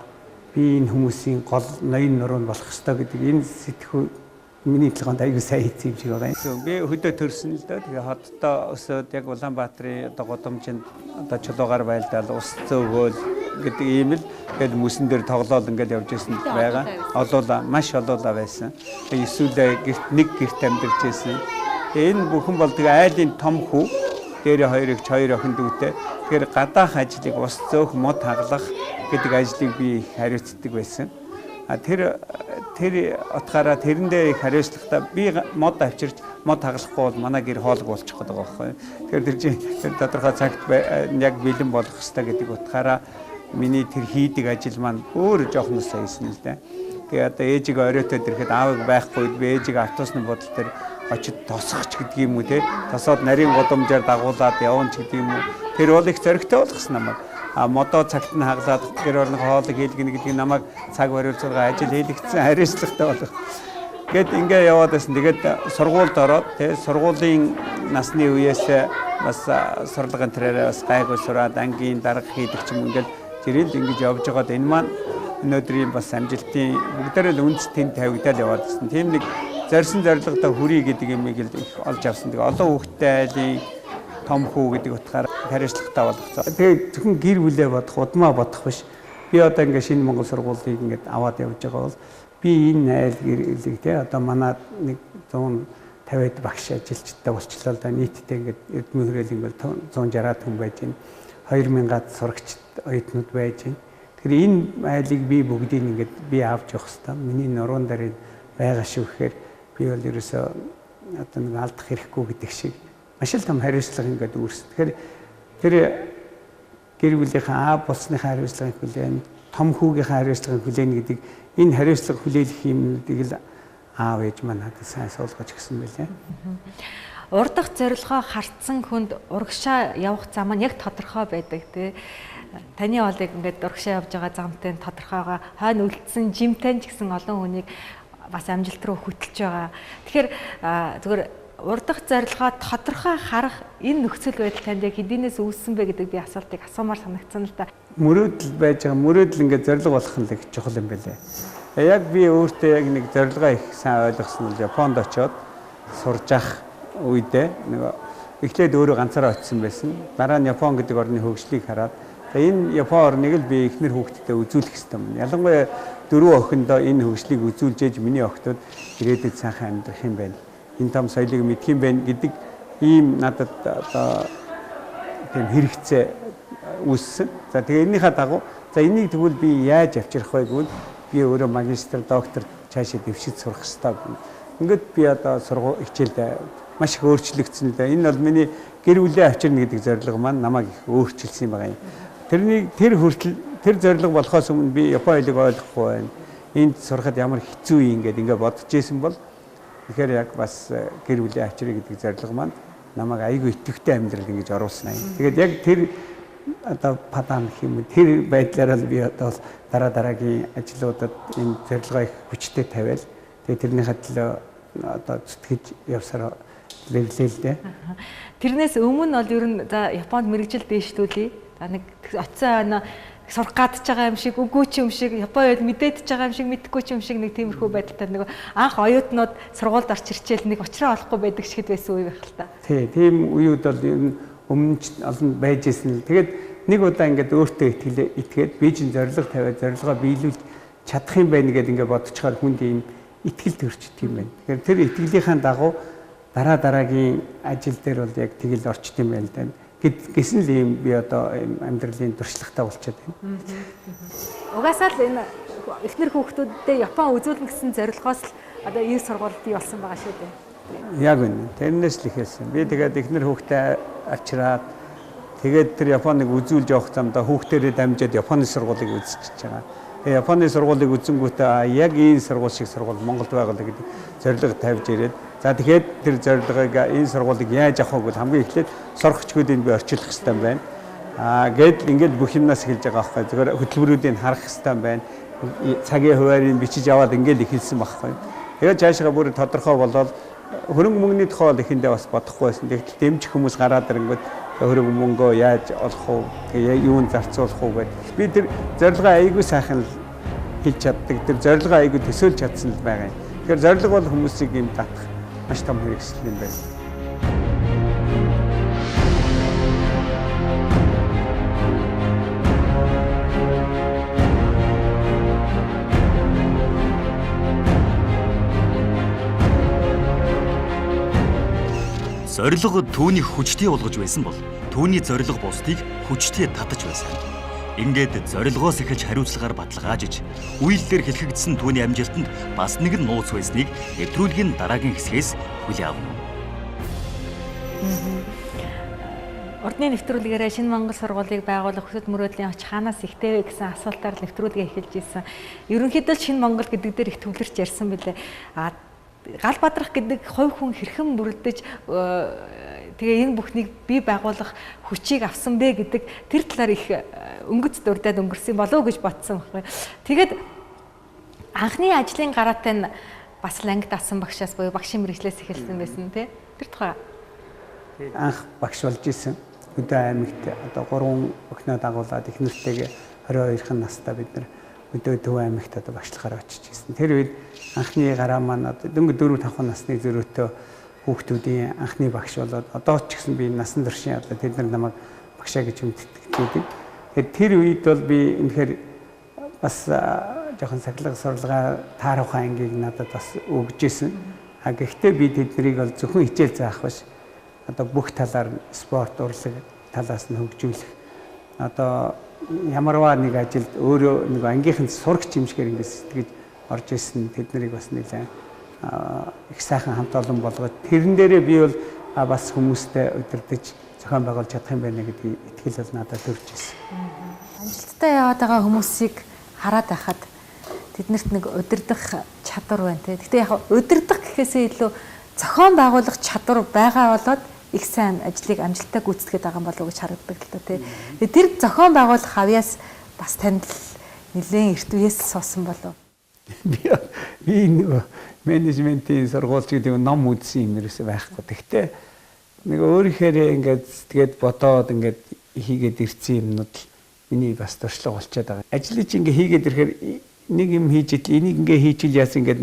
Би энэ хүмүүсийн гол ноён нуруу болох хэрэгтэй гэдэг энэ сэтгхүү миний толгойд аягүй сайн хийсэн юм шиг байгаа юм. Би хөдөө төрсөн л доо. Тэгээ хотдоо өсөөд яг Улаанбаатарын одоо годомжинд одоо чулуугаар байлдаал ус зөөгөөл гэдэг ийм л тэгээд мөсөн дээр тоглоол ингээд явж ирсэн байгаа. Олоола маш олоола байсан. Тэгээ эсвэл нэг гэрт амьдарч ирсэн. Энэ бүхэн бол тэгээ айлын том хүү дээр хоёр охин дүүтэй. Тэгэхээр гадаах ажлыг ус зөөх мод хаглах гэдэг ажлыг би хариуцдаг байсан. Тэр утгаараа тэрэндээ их хариуцлагатай би мод авчирч мод хаглахгүй бол манай гэр хоолог болчих гээд байгаа байхгүй. Тэгэхээр тэр тодорхой цагт яг бэлэн болох хэрэгтэй гэдэг утгаараа миний тэр хийдэг ажил маань өөр жоохноос хийсэн л дээ. Тэгээ одоо ээжийг оройтоод ирэхэд аавыг байхгүй би ээжийг автобусны бодол дээр очиж тосох ч гэдэг юм уу те. Тосоод нарийн гудамжаар дагуулад явна ч гэдэг юм уу. Тэр бол их зөрөгтэй болгосон намайг. Модоо цагт нь хаглаад гэр орны хоолыг хийлгэнэ гэдэг намайг цаг бариулцгаа ажил хийлгцсэн хариуцлагатай болох. Гэт ингээ яваад байсан. Тэгээд сургуульд ороод те сургуулийн насны үеэс бас сурлагын тэрээр бас гайгүй сураад ангийн дарга хийдэг ч юм ингээл зэрэл ингэж явж байгаад энэ маань өнөөдрийн бас амжилтын бүгдээрээ л үндэс тэнд тавигдаад яваад байсан. Тийм нэг зорьсон зорилготой хүрий гэдэг юмыг л их олж авсан. Тэгээ олон хүүхдтэй айлын том хүү гэдэг утгаараа хариуцлагатай болгоцоо. Тэгээ зөвхөн гэр бүлээ бодох, удмаа бодох биш. Би одоо ингээ шинэ Монгол сургуулийг ингээд аваад явж байгаа бол би энэ айл гэрлийг те одоо манай нэг 150-д багш ажилчтай болчлоо л да нийтдээ ингээд Эрдмийн хүрээл ингээд 160-аад хүн байж байна. 2000-аад сурагч оюутнууд байж байна. Тэгэхээр энэ айлыг би бүгдийг ингээд би авч явах хэрэгтэй. Миний нуруунд дээр байгаа шүү гэхээр би бол ерөөсөө одоо нэг алдах хэрэггүй гэдэг шиг маш л том хариуцлага ингээд үүрсэн. Тэгэхээр тэр гэр бүлийнхээ аав болсныхаа хариуцлагыг хүлээн, том хүүгийнхээ хариуцлагыг хүлээн гэдэг энэ хариуцлага хүлээлэх юмнуудыг л аав ээж маань надад сайн суулгаж өгсөн байлээ. Урдах зорилгоо хартсан хүнд урагшаа явах зам нь яг тодорхой байдаг тий. Таны олыг ингээд урагшаа явж байгаа замтай тодорхойгоо хойно үлдсэн жимтэй ч гэсэн олон хүнийг бас амжилт руу хөтлж байгаа. Тэгэхээр зүгээр урдах зорилгоо тодорхой харах энэ нөхцөл байдал танд яг хэдийнээс үүссэн бэ гэдэг би асуултыг асуумаар санагдсан л да. Мөрөөдөл байж байгаа. Мөрөөдөл ингээд зорилго болох нь л их чухал юм байлээ. Яг би өөртөө яг нэг зорилгоо их сайн ойлгосон нь Японд очиод сурж ах үедээ нэг эхлээд өөрөө ганцаараа очисон байсан. Дараа нь Япон гэдэг орны хөгжлийг хараад энэ Япон орныг л би эхнэр хүүхдэдээ үзүүлэх хэрэгтэй юм. Ялангуяа дөрөв охиндоо энэ хөгжлийг үзүүлж ээж миний охтод ирээдүйд сайхан амьдрах юм байна. Энэ том соёлыг мэдх юм байна гэдэг ийм надад одоо тийм хэрэгцээ үүссэн. За тэгээ энийхээ дагуу за энийг тэгвэл би яаж авчрах вэ гэвэл би өөрөө магистр, доктор цаашаа дэвшиж сурах хэрэгтэй. Ингээд би одоо сургууль хичээлд маш их өөрчлөгдсөн л да. Энэ бол миний гэр бүлээ авчирна гэдэг зорилго маань намайг их өөрчилсөн юм байгаа юм. Тэр хүртэл тэр зорилго болохоос өмнө би Япон хэлийг ойлгохгүй байна. Энд сурахад ямар хэцүү юм ингээд бодож исэн бол тэгэхээр яг бас гэр бүлээ авчирна гэдэг зорилго маань намайг айгүй итгэвтэй амьдрал ингэж оруулсан юм. Тэгээд яг тэр одоо падан гэх юм тэр байдлаараа би одоо дараагийн ажлуудад энэ зорилгоо их хүчтэй тавиал тэгээд тэрнийхээ төлөө одоо зүтгэж явсараа лэвлээ л дээ. Тэрнээс өмнө бол ер нь за Японд мэрэгжил дээшлүүлээ. За нэг оцсон сурах гадж байгаа юм шиг, үгүй ч юм шиг, Япон үед мэдээдж байгаа юм шиг, мэдхгүй ч юм шиг нэг тиймэрхүү байдалтай нэг анх оюутнууд сургуульд орч ирчээл нэг уучраа олохгүй байдаг шиг байсан үе байх л та. Тий, тийм үеуд бол ер нь өмнө ч олон байж ирсэн л. Тэгээд нэг удаа ингээд өөртөө итгээд би чинь зорилго тавиад зорилгоо биелүүлж чадах юм байна гэдээ ингээд бодчихоор хүнд ийм итгэл төрчдөг юм байна. Тэгэхээр тэр итгэлийнхаа дагуу дараагийн ажил дээр бол яг тэгэл орчт юм байна л да. Гэсэн л юм би одоо амьдралын туршлагатай болчиход байна. Угаасаа л энэ эхнэр хүүхдүүддээ Япон үзүүлнэ гэсэн зорилгоос л одоо ир сургуульд бий болсон байгаа шүү дээ. Яг үнэ. Тэрнээс л ихэлсэн. Би тэгээд эхнэр хүүхдээ авчираад тэгээд тэр Японыг үзүүлж явах замдаа хүүхдээрээ дамжаад Японы сургуулийг үзчихэж байгаа. Японы сургуулийг үзэнгүүтээ яг энэ сургууль шиг сургууль Монголд байгаа гэдэг зорилго тавьж ирээд за тэгэхээр тэр зорилгыг энэ сургуулийг яаж авах вэ гэвэл хамгийн эхлээд сурагчдыг би орчуулах хэрэгтэй юм байна. Гээд ингээд бүх юмнаас эхэлж байгаа байхгүй. Зөвхөн хөтөлбөрүүдийг харах хэрэгтэй юм байна. Цагийн хуваарийг бичиж аваад ингээд эхэлсэн байхгүй. Тэгээд цаашаа бүр тодорхой болоод хөрөнгө мөнгөний тухай бол ихэндээ бас бодохгүй байсан. Тэгэхдээ дэмжих хүмүүс гараад ирэнгүүт хөрөнгө мөнгөө яаж олох вэ? Юунд зарцуулах вэ гэдэг. Би тэр зорилгоо айгүй сайхан хэлж чаддаг. Тэр зорилгоо айгүй төсөөлж чадсан л байгаа юм. Тэгэхээр зорилго бол хүмүүсийг юм татах маш том хэрэгсэл юм байна. Зорилго түүнийг хүчтэй болгож байсан бол түүний зорилго бусдыг хүчтэй татаж байсан. Ингээд зорилгоос эхэлж хариуцлагаар баталгаажиж, үйлдэлээр хэлхэгдсэн түүний амжилтанд бас нэгэн нууц байсныг нэвтрүүлгийн дараагийн хэсгээс хүлээн авна. Ордны нэвтрүүлгээрээ Шинэ Монгол сургуулийг байгуулах хүсэл мөрөөдлийн оч хаанаас ихтэй вэ гэсэн асуултаар нэвтрүүлгээ эхэлж ирсэн. Ерөнхийдөө л Шинэ Монгол гэдэг дээр их төвлөрч ярьсан билээ. Гал бадрах гэдэг хувь хүн хэрхэн бүрдэж тэгээ энэ бүхнийг бий байгуулах хүчийг авсан бэ гэдэг тэр талаар их өнгөц дурдаад өнгөрсөн болов уу гэж бодсон байхгүй. Тэгээд анхны ажлын гараатай нь бас л ангид асан багшаас буюу багшийн мэргэжлээс эхэлсэн байсан тий. Тэр тухай анх багш болж исэн. Өдөө аймагт одоо 3 өхнөө дагуулад их нэртэйг 22хан настай бид нар өдөө Төв аймагт одоо багшлахаар очиж ирсэн. Тэр үед анхны гараа маань одоо дөнгөж 4-5 насны зөрүүтэй хүүхдүүдийн анхны багш болоод одоо ч гэсэн би насан туршийн одоо тэд нар намайг багшаа гэж мэддэг. Тэгэхээр тэр үед бол би үнэхээр бас жоохон сахилга сурлагаа таарахаа ангийг надад бас өгж исэн. Гэхдээ би тэднийг бол зөвхөн хичээл заах биш. Одоо бүх талаар спорт, урлаг талаас нь хөгжүүлэх. Одоо ямарваа нэг ажилд өөрөө нэг ангийнхан сурагч юм шигээр ингэж сэтгэж орж исэн тэднийг бас нэлээд их сайхан хамт олон болгоод тэрэн дээрээ би бол бас хүмүүстэй удирдах зохион байгуулж чадах юм байна гэдэг итгэл бол надад төрж ирсэн. Амжилттай яваад байгаа хүмүүсийг хараад байхад тэднэрт нэг удирдах чадвар байна те. Гэхдээ яг удирдах гэхээсээ илүү зохион байгуулах чадвар байгаа болоод их сайн ажлыг амжилттай гүйцэтгэж байгаа болов уу гэж харагддаг л та тий. Тэр зохион байгуулах авьяас бас танд нэлээд эрт үеэс суусан болов. Би нөгөө менежментийн сургуульч гэдэг ном үзсэн юм ерөөсөй байхгүй. Тэгтээ нэг өөрийнхөө ингээд тэгээд бодоод ингээд хийгээд ирсэн юмнууд миний бас туршлага болчиход байгаа. Ажлыг чи ингээд хийгээд ирэхээр нэг юм хийж идэл энийг ингээд хийчихэл яасан ингээд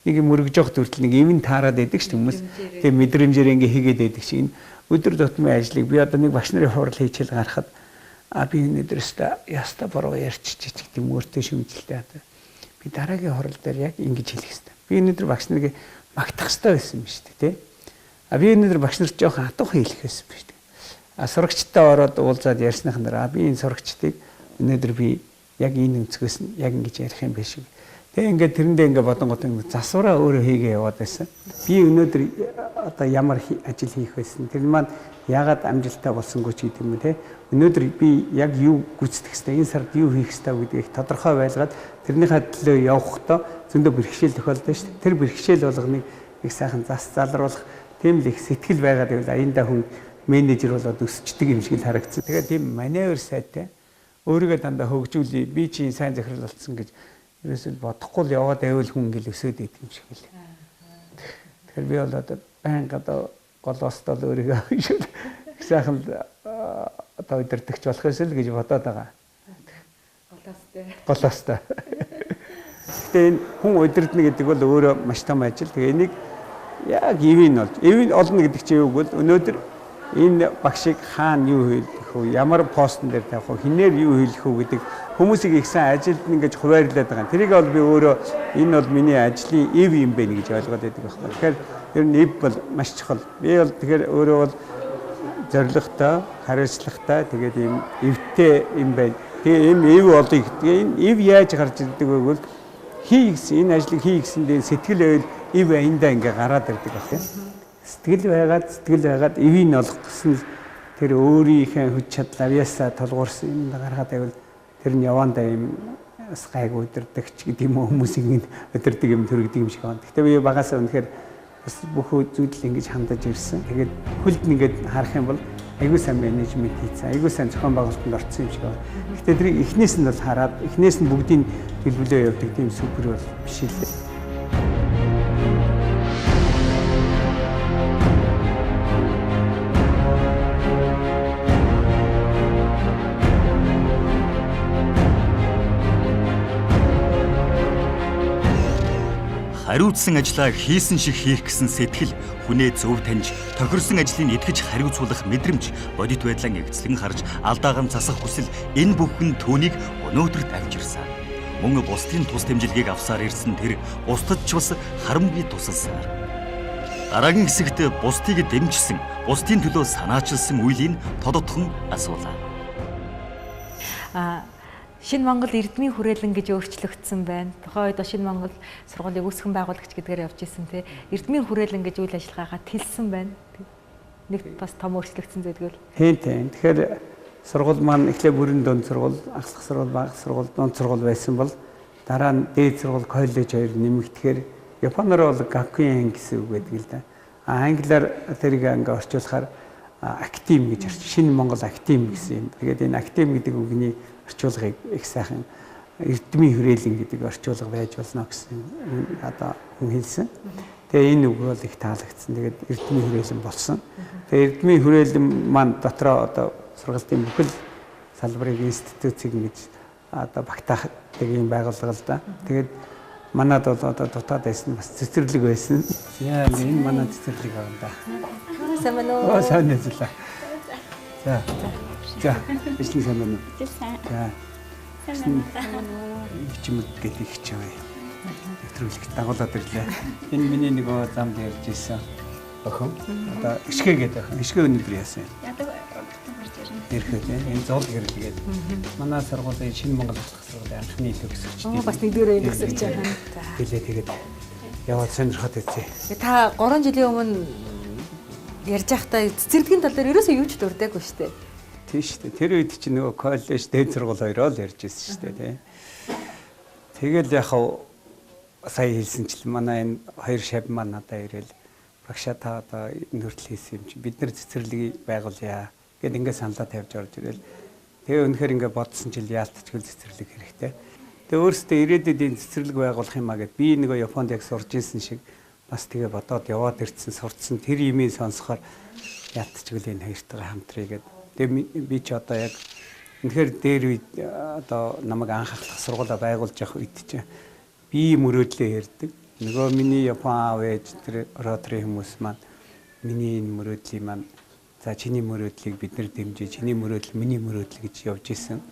нэг юм өргөж явах төртөл нэг юм таарад байдаг ш хүмүүс. Тэгээ мэдрэмжээр ингээ хийгээд байдаг чинь өдөр тутмын ажлыг би одоо нэг багш нарын хурал хийчихэл гарахад би өнөөдрөөс яста бороо ярьчих гэдэг юм өөртөө шүмжэлтэй одоо би дараагийн хурал дээр яг ингэж хэлэх хэрэгтэй. Би өнөөдөр багш нарыг магтах хэрэгтэй байсан юм шүү дээ тий. Би өнөөдөр багш нарт жоохон хатуух хэлэх байсан юм шүү дээ. Сурагчтай ороод уулзаад ярьсныхан дараа би энэ сурагчдыг өнөөдөр би яг энэ өнцгөөс нь яг ингэж ярих юм биш үү. Тэгээ ингээд тэрэндээ ингээд бодонгот засвараа өөрөө хийгээ яваад байсан. Би өнөөдөр одоо ямар ажил хийх байсан. Тэр маань яагаад амжилттай болсонгүй ч гэдэг юм те. Өнөөдөр би яг юу гүйцэтгэх хэвээр энэ сард юу хийх хэвээр гэдгийг тодорхой байлгаад тэрнийхээ төлөө явахдаа зөндөө бэрхшээл тохиолдсон шүү дээ. Тэр бэрхшээл болгоныг их сайхан зас залруулах тийм л их сэтгэл байгаад байвал аяндаа хүн менежер болоод өсчдөг юм шиг л харагдсан. Тэгээ тийм маневр сайтай өөрийгөө дандаа хөгжүүлээ. Би чи сайн захирал болсон гэж ерөөсөө бодохгүй л яваад байвал хүн ингээл өсөөд идэх юм шиг л. Тэгэхээр би бол одоо байнга одоо голоостол өөрийгөө шүү сайхан одоо удирдахч болох ёстой л гэж бодоод байгаа. Голоостой. Гэхдээ энэ хүн удирдна гэдэг бол өөрөө маш том ажил. Тэгээ энийг яг ивэн олно гэдэг чинь юу гэвэл өнөөдөр энэ багшийг хаана юу хийх вэ? Ямар постн дээр тавих вэ? Хинээр юу хийх вэ гэдэг хүмүүсийг их сайн ажилд ингэж хуваарлаад байгаа. Тэрийг бол би өөрөө энэ бол миний ажлын ив юм байна гэж ойлгоод байдаг байхгүй. Тэгэхээр ер нь ив бол маш чухал. Би бол тэгэхээр өөрөө бол зоригтой, хариуцлагатай тэгээд ийм ивтэй юм байна. Тэгээ ийм ив болыг. Тэгээ энэ ив яаж гарч ирдэг вэ гэвэл хий гэсэн энэ ажлыг хий гэсэндээ сэтгэл байвал ив аяндаа ингээ гараад ирдэг байхгүй. Сэтгэл байгаад ивийг олох гэсэн тэр өөрийнхөө хүч чадал авьяасаа тулгуурсан юм гаргаад байвал тэр нь явандаа юм бас гайгүй өдөрдөгч гэдэг юм хүмүүсийн өдөрдөг юм төрөгдөг юм шиг байна. Гэхдээ би багасаа үнэхээр бас бүх зүйл ингэж хандаж ирсэн. Тэгээд хөлд нэгээд харах юм бол айгүй сайн менежмент хийсэн. Айгүй сайн зохион байгуулалтанд орсон юм шиг байна. Гэхдээ тэрийг эхнээс нь бол хараад эхнээс нь бүгдийг төлөвлөө явуулдаг тийм супер бол биш л. Хариуцсан ажлаа хийсэн шиг хийх гэсэн сэтгэл хүнээ зөв таньж тохирсон ажлыг итгэж хариуцуулах мэдрэмж бодит байдлаа эцлэн харж алдаагаан засах хүсэл энэ бүхэн түүнийг өнөөдөрт авчирсан. Мөн бусдын тус дэмжлэгийг авсаар ирсэн тэр бусдад ч бас харамгүй тусалсаар. Дараагийн хэсэгт бусдыг дэмжсэн, бусдын төлөө санаачилсан үеийг тодотхон асуулаа. Шинэ Монгол Эрдмийн хүрээлэн гэж өөрчлөгдсөн байна. Тухайн үед Шинэ Монгол сургуулийг үүсгэн байгуулагч гэдгээр явж исэн тий. Эрдмийн хүрээлэн гэж үйл ажиллагаагаа тэлсэн байна. нэг бас том өөрчлөгдсөн зүйлгүй. Тийм. Тэгэхээр сургууль маань эхлээ бүрэн дунд сургууль, ахлах сургууль, бага сургууль, дунд сургууль байсан бол дараа нь дээд сургууль, коллеж хоёр нэмэгдэхээр Японоор бол гакуэн гэсэн үг байдаг л да. Англиар тэрийг ингээ орчуулахаар актим гэж шинэ Монгол актим гэсэн юм. Тэгээд энэ актим гэдэг үгний орчуулгыг их сайхан эрдмийн хүрээлэн гэдэг орчуулга байж болно гэсэн одоо хүн хэлсэн. Тэгээ энэ үг бол их таалагдсан. Тэгээд эрдмийн хүрээлэн болсон. Тэгээ эрдмийн хүрээлэн маань дотроо одоо сургалтын бүхэл салбарыг институцийг ингэж одоо багтаах юм байгууллага л да. Тэгээд манад бол одоо дутаад байсан бас цэцэрлэг байсан. Яа энэ манай цэцэрлэг аа да. Сайн байна уу? Сайн нэзлээ. За. Бичлэн сайн байна уу? За. Чимэг гэдэг хичээвээ. Нэвтрүүлэг дагуулад ирлээ. Энэ миний нөгөө замд ярьж ирсэн охин. Одоо ишгэ гэдэг охин. Ишгэ өнөдөр яасан. Ирэхэд энэ зол гэрлэгээд манай сургуулийн шинэ Монгол ахлах сургуулийн анхны төгсөгчдийн бас нэгдүгээр төгсөгч байна. Гэлээ тэгээд яваад сонирхоод үзье. Та 3 жилийн өмнө ярьж байхдаа цэцэрлэгийн тал дээр ерөөсөө юу ч дурдаагүй шүү дээ. Тийм шүү дээ. Тэр үед чинь нөгөө коллеж, дээд сургууль хоёроо л ярьж ирсэн шүү дээ. Тэгэл яг сая хэлсэнчлэн манай энэ хоёр шав маань надад ирэл багшаа та одоо энэ хүртэл хийсэн юм чи бид нар цэцэрлэгийг байгуулъя гэд ингээд саналаа тавьж орж ирэл. Тэгээ үнэхээр ингээд бодсон чил яалтчгүй цэцэрлэг хэрэгтэй. Тэгээ өөрөөсөө ирээдүйд энэ цэцэрлэг байгуулах юмаа гэд би нөгөө Японд яг сурж ирсэн шиг бас тэгээ бодоод яваад ирсэн сурцсан тэр юмыг сонсохоор яалтчгүй энэ хоёртойгоо хамтрая гэд. Тэгээ би ч одоо яг үнэхээр дээр үед одоо намайг анх ахлах сургуулаа байгуулж явах үед чинь би мөрөөдлөө ярьдаг. Нөгөө миний Япон аав ээж тэр ротри хүмүүс маань миний энэ мөрөөдлийг маань за чиний мөрөөдлийг бид нар дэмжиж чиний мөрөөдөл миний мөрөөдөл гэж явж исэн.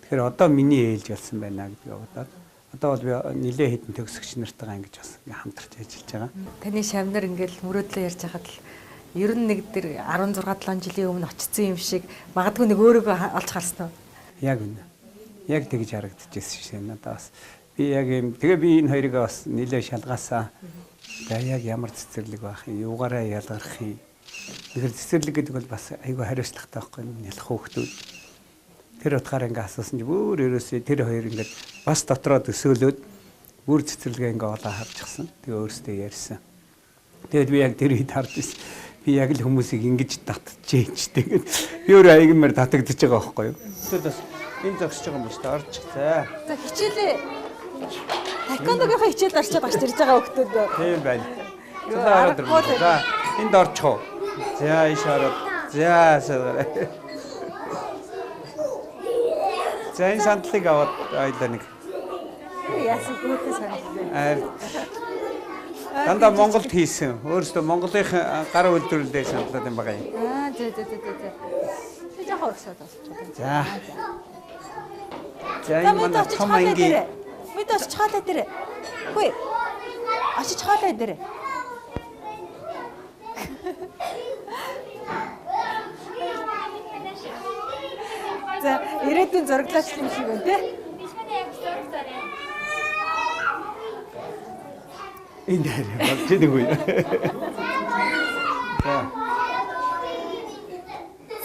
Тэгэхээр одоо миний ээлж болсон байна гэдгийг бодоод одоо бол би нэлээд хэдэн төгсөгч нартайгаа ингэж бас хамтарч ажиллаж байгаа. Таны шавнар ингээл мөрөөдлөө ярьж байхад л ер нь нэг дэр 16-7 жилийн өмнө очсон юм шиг магадгүй нэг өөрийгөө олж харсан уу? Яг үнэ. Яг тэгж харагдчихсэн шээ надад бас. Би яг юм тэгээ би энэ хоёрыг бас нэлээд шалгаасаа. За яг ямар цэцэрлэг байх юм, юугаараа ялгарх юм. Тэгэхээр цэцэрлэг гэдэг бол бас айгүй хариуцлагатай байхгүй юм ялах хөөхтүүд. Тэр утгаараа ингээ асуусан чи бүр ерөөсөө тэр хоёр ингээ бас дотроо төсөөлөөд бүр цэцэрлэгээ ингээ олоо харчихсан. Тэгээ өөрөөсөө ярьсан. Тэгээд би яг тэр үед харж ирсэн. Би яг л хүмүүсийг ингэж татчихжээ. Тэгээд би өөрөө аягмаар татагдчихж байгаа байхгүй юу. Тэгээд бас энэ зогсож байгаа юм шүү дээ. Орчих заа. За хичээлээ. Такондогийнхоо хичээлд орчод гарч ирж байгаа хүмүүс. Тийм байна. За ороод ирнэ. За энд орчих уу. За иш ороод. За сараа. За энэ сандлыг аваад ойлоо нэг. Яасан гүйтээ санагдав. Дандаа Монголд хийсэн. Өөрөөсөө Монголын гар үйлдвэрлэлээр сандлаад юм байгаа юм. За. Би жоо орсоод болчихлоо. За. За энэ манай том ангийн Бид очиж хаалаа дээр. Хөөе. Очиж хаалаа дээр. За, ирээдүйн зураглаач юм шиг байна те. энэ дээр болж идэг үү?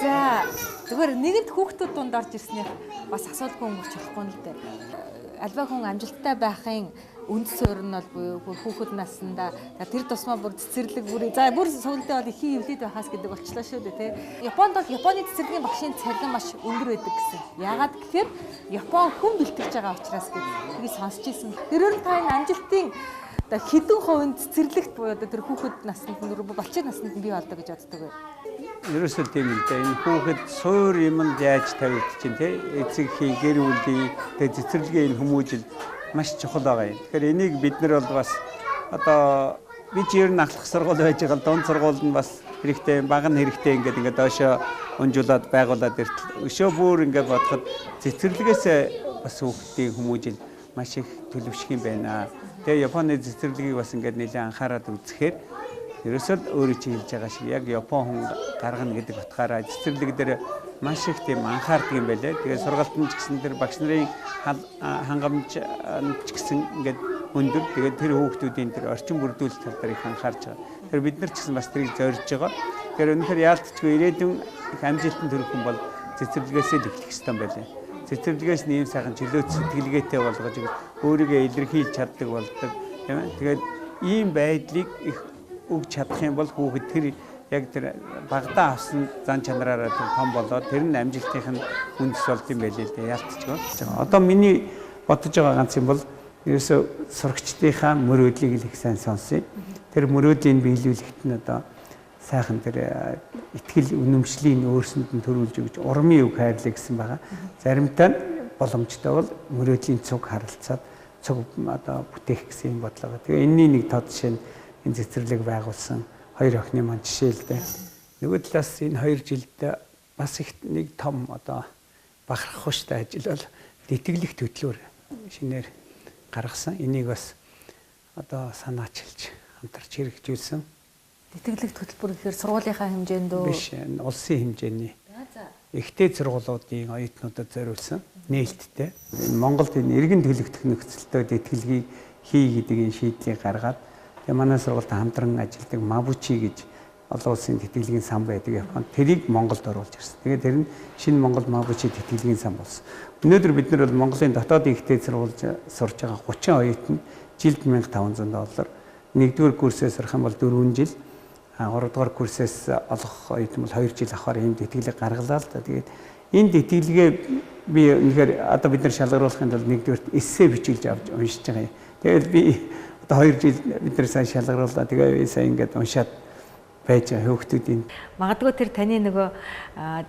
За, зүгээр нэгэнт хүүхдүүд дунд орж ирснээр бас асуудалгүй өнгөрч болохгүй л дээ. Альва хүн амжилттай байхын үнд суурь нь бол буюу хүүхэд наснда тэр тусмаа бүр цэцэрлэг бүр за бүр сүүлдээ бол ихийн эвлээд байхаас гэдэг болчлаа шүү дээ тий. Японд бол Японы цэцэрлэгийн багшийн цалин маш өндөр байдаг гэсэн. Яагаад гэхээр Япон хүн бэлтгэж байгаа учраас гэдгийг сонсч ирсэн. Тэрээр та энэ амжилтын хэдэн хувийн цэцэрлэгт буюу тэр хүүхэд наснд нь балчийн наснд нь бий болдог гэж боддог бай. Ерөөсөө тийм л дээ. Энэ хүүхэд суур юмд яаж тавигдчих чинь тий. Эцэг хий гэр бүлийн тэгээ цэцэрлэгийн энэ хүмүүжил маш чухал байгаа юм. Тэгэхээр энийг бид нар бол бас одоо би ч ер нь ахлах сургууль байж байгаа л дунд сургууль нь бас хэрэгтэй, бага нь хэрэгтэй ингээд доошоо унжуулад байгуулад иртэл өшөө бүр ингээд бодоход цэцэрлэгээс бас хүүхдийн хүмүүжил маш их төлөвшөх юм байна. Тэгээ Японы цэцэрлэгийг бас ингээд нэлээд анхаарал үзэхээр ерөөсөө өөрөө чи хэлж байгаа шиг яг Япон хүн гаргана гэдэг утгаараа цэцэрлэг дээр маш их тийм анхаардаг юм байлээ. Тэгээ сургалтын ч гэсэн тэр багш нарын хангамж ч гэсэн ингээд өндөр. Тэгээд тэр хүүхдүүдийн тэр орчин бүрдүүлэлт тал дээр их анхаарч байгаа. Тэр бид нар ч гэсэн бас тэрийг зорж байгаа. Тэгэхээр өнөхөр яалтчгүй ирээдүйн их амжилтанд хүрэх хүн бол цэцэрлэгээсээ л эхлэх ёстой байлаа. Цэцэрлэгээс нэм сайхан чөлөөт сэтгэлгээтэй болгож өөрийгөө илэрхийлж чаддаг болдог тийм ээ. Тэгээд ийм байдлыг их өгч чадах юм бол хүүхэд тэр яг тэр багтаа авсан зан чанараараа том болоод тэр нь амжилтын үндэс болд юм байл л дээ яалтчгүй. Одоо миний бодож байгаа ганц юм бол ерөөсө сурагчдынхаа мөрөөдлийг л их сайн сонсъё. Тэр мөрөөдлийн биелүүлэхэд нь одоо сайхан тэр итгэл үнэмшлийн өөрсөнд нь төрүүлж өгч урмын үг хайрлаа гэсэн байгаа. Заримдаа боломжтой бол мөрөөдлийн цуг харилцаад цуг одоо бүтээх гэсэн юм бодлого. Тэгээ энэний нэг тод жишээ нь энэ цэцэрлэг байгуулсан хоёр охины маань жишээ л дээ. Нөгөө талаас энэ 2 жилд бас их нэг том одоо бахархах хөштэй ажил бол итгэлэх төтлөөр шинээр гаргасан. Энийг бас одоо санаачилж хамтарч хэрэгжүүлсэн. Итгэлэг хөтөлбөр гэхээр сургуулийнхаа хэмжээнд үү? Биш, улсын хэмжээний. Ихтэй сургуулиудын оюутнуудад зориулсан нээлттэй. Монголд энэ иргэн төлөвлөх нөхцөлтөд итгэлгийг хий гэдэг энэ шийдлийг гаргаад тэгээ манай сургуультай хамтран ажилладаг Мабучи гэж олон улсын тэтгэлгийн сан байдаг Японд. Тэрийг Монголд оруулж ирсэн. Тэгээ тэр нь шинэ Монгол Мабучи тэтгэлгийн сан болсон. Өнөөдөр бид нар бол Монголын дотоодын ихтэй сургуульд сурж байгаа 30 оюутан жилд $1500. Нэгдүгээр курсээс сурах юм бол 4 жил, 3 дугаар курсээс олох оюутан бол 2 жил авахар ийм тэтгэлэг гаргалаа л да. Тэгээд энэ тэтгэлгээ би үнэхээр одоо бид нар шалгаруулахын тулд нэгдүгээр эссе бичиж авч уншиж байгаа юм. Тэгээд би одоо 2 жил бид нар сайн шалгарууллаа. Тэгээ сайн ингээд уншаад байж байгаа хүүхдүүдийн. Магадгүй тэр таны нөгөө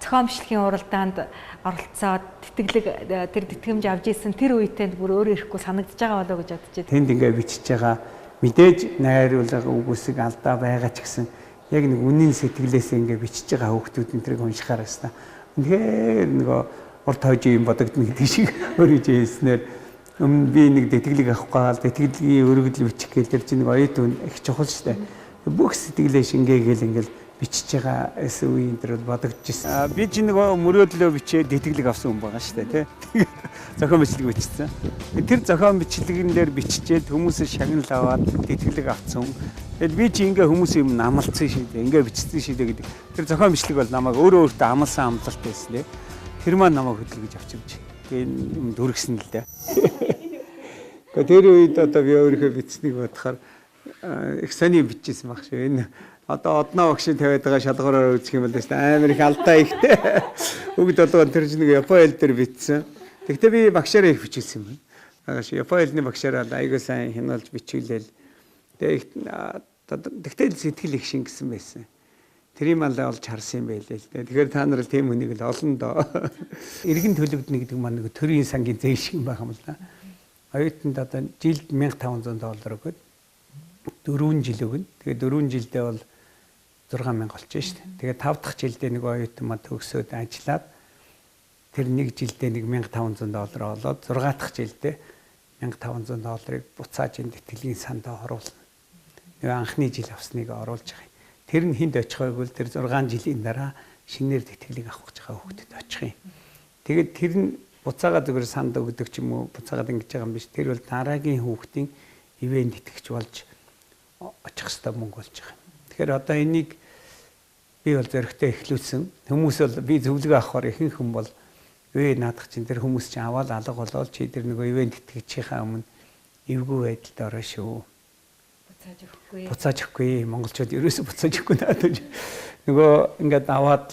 зохион бичлэгийн уралдаанд оролцоод тэр тэтгэмж авч ийсэн тэр үедээ бүр өөрөө ирэхгүй санагдаж байгаа болоо гэж бодож байна. Тэнд ингээд бичиж байгаа мэдээж найруулга үгүйсэг алдаа байгаа ч гэсэн яг нэг үнийн сэтгэлээс ингээд бичиж байгаа хүүхдүүд энэ тэрийг уншихаар байна. Үнэхээр нөгөө урт хойж юм бодогдно гэдэг шиг өөрөө хэлснээр өмнө би нэг тэтгэлэг авахгүй бол тэтгэлгийн өргөдөл бичих гээл чинь нэг оюутан их чухал шүү дээ. Бүх сэтгэлээ шингээгээл ингээл бичиж байгаа үе энэ төр бодогдчихсэн. Би чинь нэг мөрөөдлөө бичээд тэтгэлэг авсан хүн байгаа шүү дээ, тий. Зохион бичлэг бичсэн. Тэр зохион бичлэгэн дээр биччихээд хүмүүсээс шагнал аваад тэтгэлэг авсан. Тэгэл би чи ингээ хүмүүсийн юм амлцсан шүү дээ. Ингээ бичсэн шүү дээ гэдэг. Тэр зохион бичлэг бол намайг өөрөө өөртөө амлсан амлалт байсан лээ. Тэр маань намайг хөдөлгөж авчирч. Тэгээ юм дүргсэн л дээ. Гэхдээ тэр үед одоо би өөрийнхөө бичснийг бодохоор их сони бичсэн баг шүү. Энэ одоо одноо багшийн тавиад байгаа шалгуураар үзэх юм бол амар их алдаа ихтэй. Өгд болгон тэр чинь нэг Япон хэл дээр бичсэн. Тэгтээ би багшаараа их бичүүлсэн юм байна. Япон хэлний багшаараа айгуу сайн хянуулж бичүүлээл. Тэгтээ сэтгэл их шингэсэн байсан. Тэрийг маань олж харсан юм байлээ л дээ. Тэгэхээр та нар тийм хүнийг л олон доо. Иргэн төлөвдөнө гэдэг маань нэг төрийн сангийн зээл шиг байх юм л да. Оюутанд одоо жилд $1500 өгöd 4 жил өгнө. Тэгээ 4 жилдээ бол 6000 болчихно шүү дээ. Тэгээ 5 дахь жилдээ нэг оюутан маань төгсөөд ажиллаад тэр нэг жилдээ $1500 олоод 6 дахь жилдээ $1500-ыг буцааж энэ тэтгэлгийн санд оруулна. Нэг анхны жил авсныг оруулж байгаа юм. Тэр нь хүнд очих байвал тэр 6 жилийн дараа шинээр тэтгэлийг авах гэж байгаа хүүхдэд очих юм. Тэгээд тэр нь буцаага зүгээр санд өгдөг ч юм уу буцаагаад ингэж байгаа юм биш. Тэр бол дараагийн хүүхдийн ивент итгэж болж очих хэвээр мөнгө болж байгаа юм. Тэгэхээр одоо энийг би бол зөрөгтэй эхлүүлсэн. Хүмүүс бол би зөвлөгөө авахаар ихэнх хүн бол наадах чинь тэр хүмүүс чинь аваад алга болоод чи тэр нөгөө ивент итгэжийнхаа өмнө эвгүй байдалд ороо шүү. Буцааж өгөхгүй. Монголчууд ерөөсөө буцааж өгөхгүй надад. Нөгөө ингээд аваад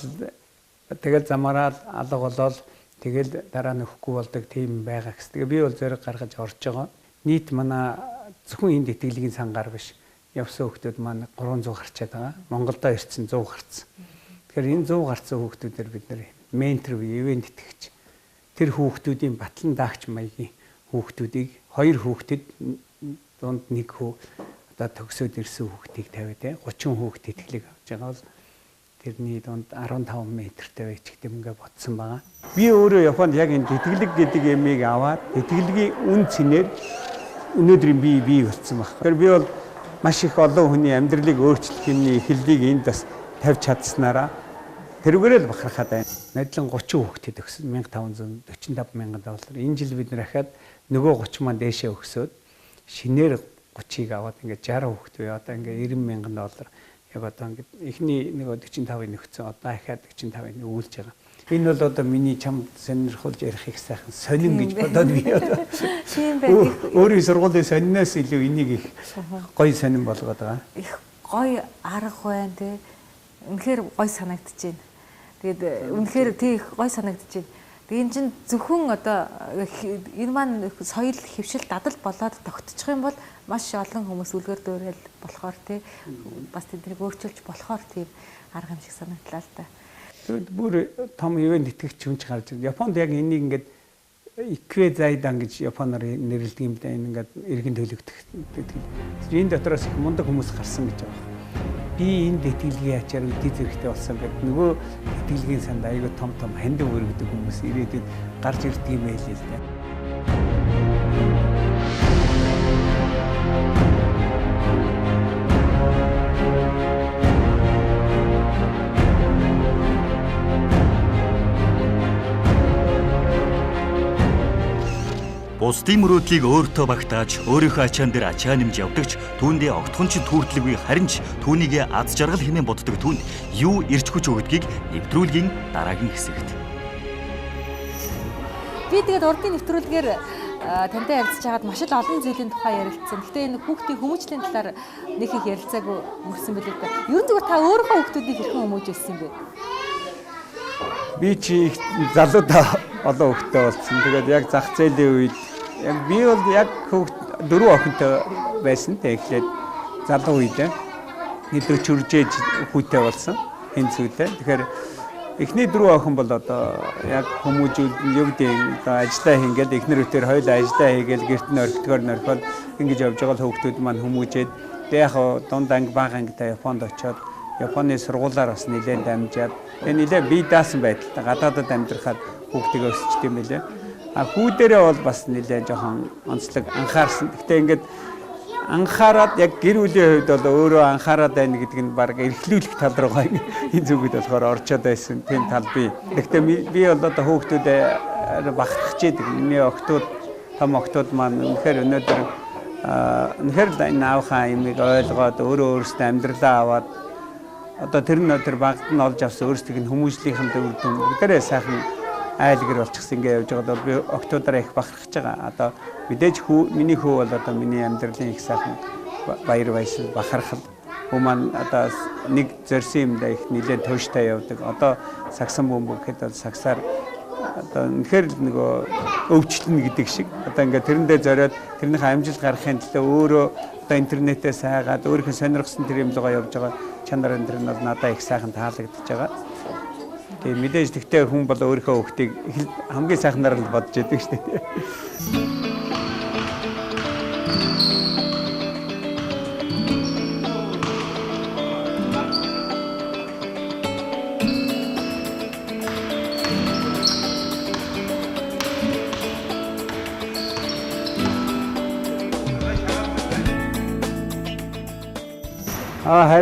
тэгэл замаараа алга болоод тэгэл дараа нь өгөхгүй болдог тийм байгаа гэсэн. Тэгээ би бол зөрөг гаргаж орж байгаа. Нийт манай зөвхөн энэ тэтгэлгийн сангаар биш. Явсан хүүхдүүд маань 300 гарчаад байгаа. Монголдо ирсэн 100 гарсан. Тэгэхээр энэ 100 гарсан хүүхдүүдээр бид нэр ментор ивент итгэж тэр хүүхдүүдийн батлан даагч маягийн хүүхдүүдийг 2 хүүхдэд дунд нэг хүү одоо төгсөөд ирсэн хүүхдийг тавиад 30 хүүхд тэтгэлэг авч байгаа бол тэрний дунд 15 метртэй байж гэдэг ингээ бодсон байгаа. Би өөрөө Японд яг энэ тэтгэлэг гэдэг ямиг аваад тэтгэлгийн үн цэнээр өнөөдрийн бий болсон байна. Тэгэхээр би бол маш их олон хүний амьдралыг өөрчлөхийн эхлэлийг энд бас тавьж чадсанараа тэрүүгээрээ л бахархаад байна. Найдлан 30 хүүхдэд өгсөн $1545,000. Энэ жил бид нэр ахаад нөгөө 30 маань дээшээ өгсөөд шинээр 30-ыг аваад ингээд 60 хүүхд бай одоо ингээд $90,000 яг одоо ингээд эхний нэг 45-ыг нөхцөн одоо ахаад 45-ыг үүлж байгаа. Энэ бол одоо миний чамд сонирхолж ярих их сайхан сонин гэж бодоод би одоо Тийм байх. өөрийн сургуулийн сониноос илүү энийг их гоё сонин болгоод байгаа. Их гоё арга байна тий. Үнэхээр гоё санагдаж байна. Тэгээд үнэхээр тий их гоё санагдаж байна. Тэгээд энэ чинь зөвхөн одоо энэ маань соёл хөвшил дадал болоод тогтчих юм бол маш олон хүмүүс үлгэр дуурайл болохоор тий бас тэднийг өөрчилж болохоор тийм арга юм шиг санагдлаа л да. Тэгвэл бүр том ивент итгэгч хүнч гарч байна. Японд яг энийг ингээд иквэзайдан гэж японоор нэрлэдэг юм да. Энэ ингээд эргэн төлөвлөгдөх. Энэ дотроос их мундаг хүмүүс гарсан гэж байгаа. Би энэ итгэлгийн ачаар үдий зэрэгтэй болсон гэдэг нөгөө итгэлгийн санд аягүй том хандив өргөдөг хүмүүс ирээдүйд гарч ирдэг юм байл л да. Бусдын мөрөөдлийг өөртөө багтааж, өөрийнхөө ачаан дээр ачаа нэмж явдагч түүндээ огтхон ч түүртлэггүй харин ч түүнийг аз жаргал хэмээн боддог түүнд юу ирч хүч өгдгийг нэвтрүүлгийн дараагийн хэсэгт. Би тэгээд урдын нэвтрүүлгээр тантай ярилцж байгаад маш л олон зүйлийн тухай ярилцсан. Гэтэ энэ хүүхдийн хүмүүжлийн талаар нэг их ярилцаагүй өнгөрсөн билээ дээ. Ер нь зүгээр та өөрийнхөө хүүхдүүдийг хэрхэн хүмүүжүүлсэн бэ? Би чи их залуудаа олон хүүхдтэй болсон. Тэгээд яг зах зээлийн үед яг би бол яг хүүхд 4 охинтой байсан. Тэгэхлээр залуу үедээ нэг 40 үржээж хүүтэй болсон. Энэ зүйлээ. Тэгэхээр эхний 4 охин бол одоо яг хүмүүжүүл юу гэдэг одоо ажиллаа хийгээд эхнэр өтөр хоёул ажиллаа хийгээл гэрт нь орхитгоор ингэж явж байгаа хүүхдүүд маань хүмүүжээд яг дунд анги бага ангитай Японд очиод Японы сургуулаар бас нэлээд дамжаад нэлээд бие даасан байдалтай гадаадад амьдрахад хүүхдийг өсчт юм билээ. А хүүдэрээ бол бас нэлээд жоохон онцлог анхаарсан. Гэхдээ ингээд анхаарад яг гэр бүлийн хувьд бол өөрөө анхаарад байна гэдэг нь баг эрхлүүлэх тал руугаа энэ зүгүүд болохоор орчод байсан. Тийм тал бий. Гэхдээ би бол одоо хүүхдүүдэд багтгах чийдэг. Миний охтууд том охтууд маань үнэхээр өнөөдөр үнэхээр энэ аавхаа юмыг ойлгоод өөрөө өөрсдөө амьдралаа аваад одоо тэр багт нь олж авсан өөрсдийг нь хүмүүжлийнхэн үр дүн бүгдээрээ сайхан айлгэр болчихсон ингээ явж байгаа бол би октоудаараа их бахархаж байгаа. Одоо мэдээж миний хүү бол одоо миний амьдралын их сайхан баяр баясгал бахархал. Хүү маань одоо нэг зорьсон юмдаа их нэлээд тууштай явдаг. Одоо сагсан бөмбөг гэхэд бол сагсаар одоо үнэхээр нөгөө өвчлөн гэдэг шиг. Одоо ингээ тэрэндээ зориод тэрнийхээ амжилт гаргахын төлөө өөрөө одоо интернетээс хайгаад өөрийнхөө сонирхсан тэр юм лугаа явж байгаа чанар энэ нь бол надад их сайхан таалагдчихж байгаа. Тэгээ мэдээж тэгтээ хүн бол өөрийнхөө хүүхдийг хамгийн сайхнаар л бодож яадаг шүү дээ.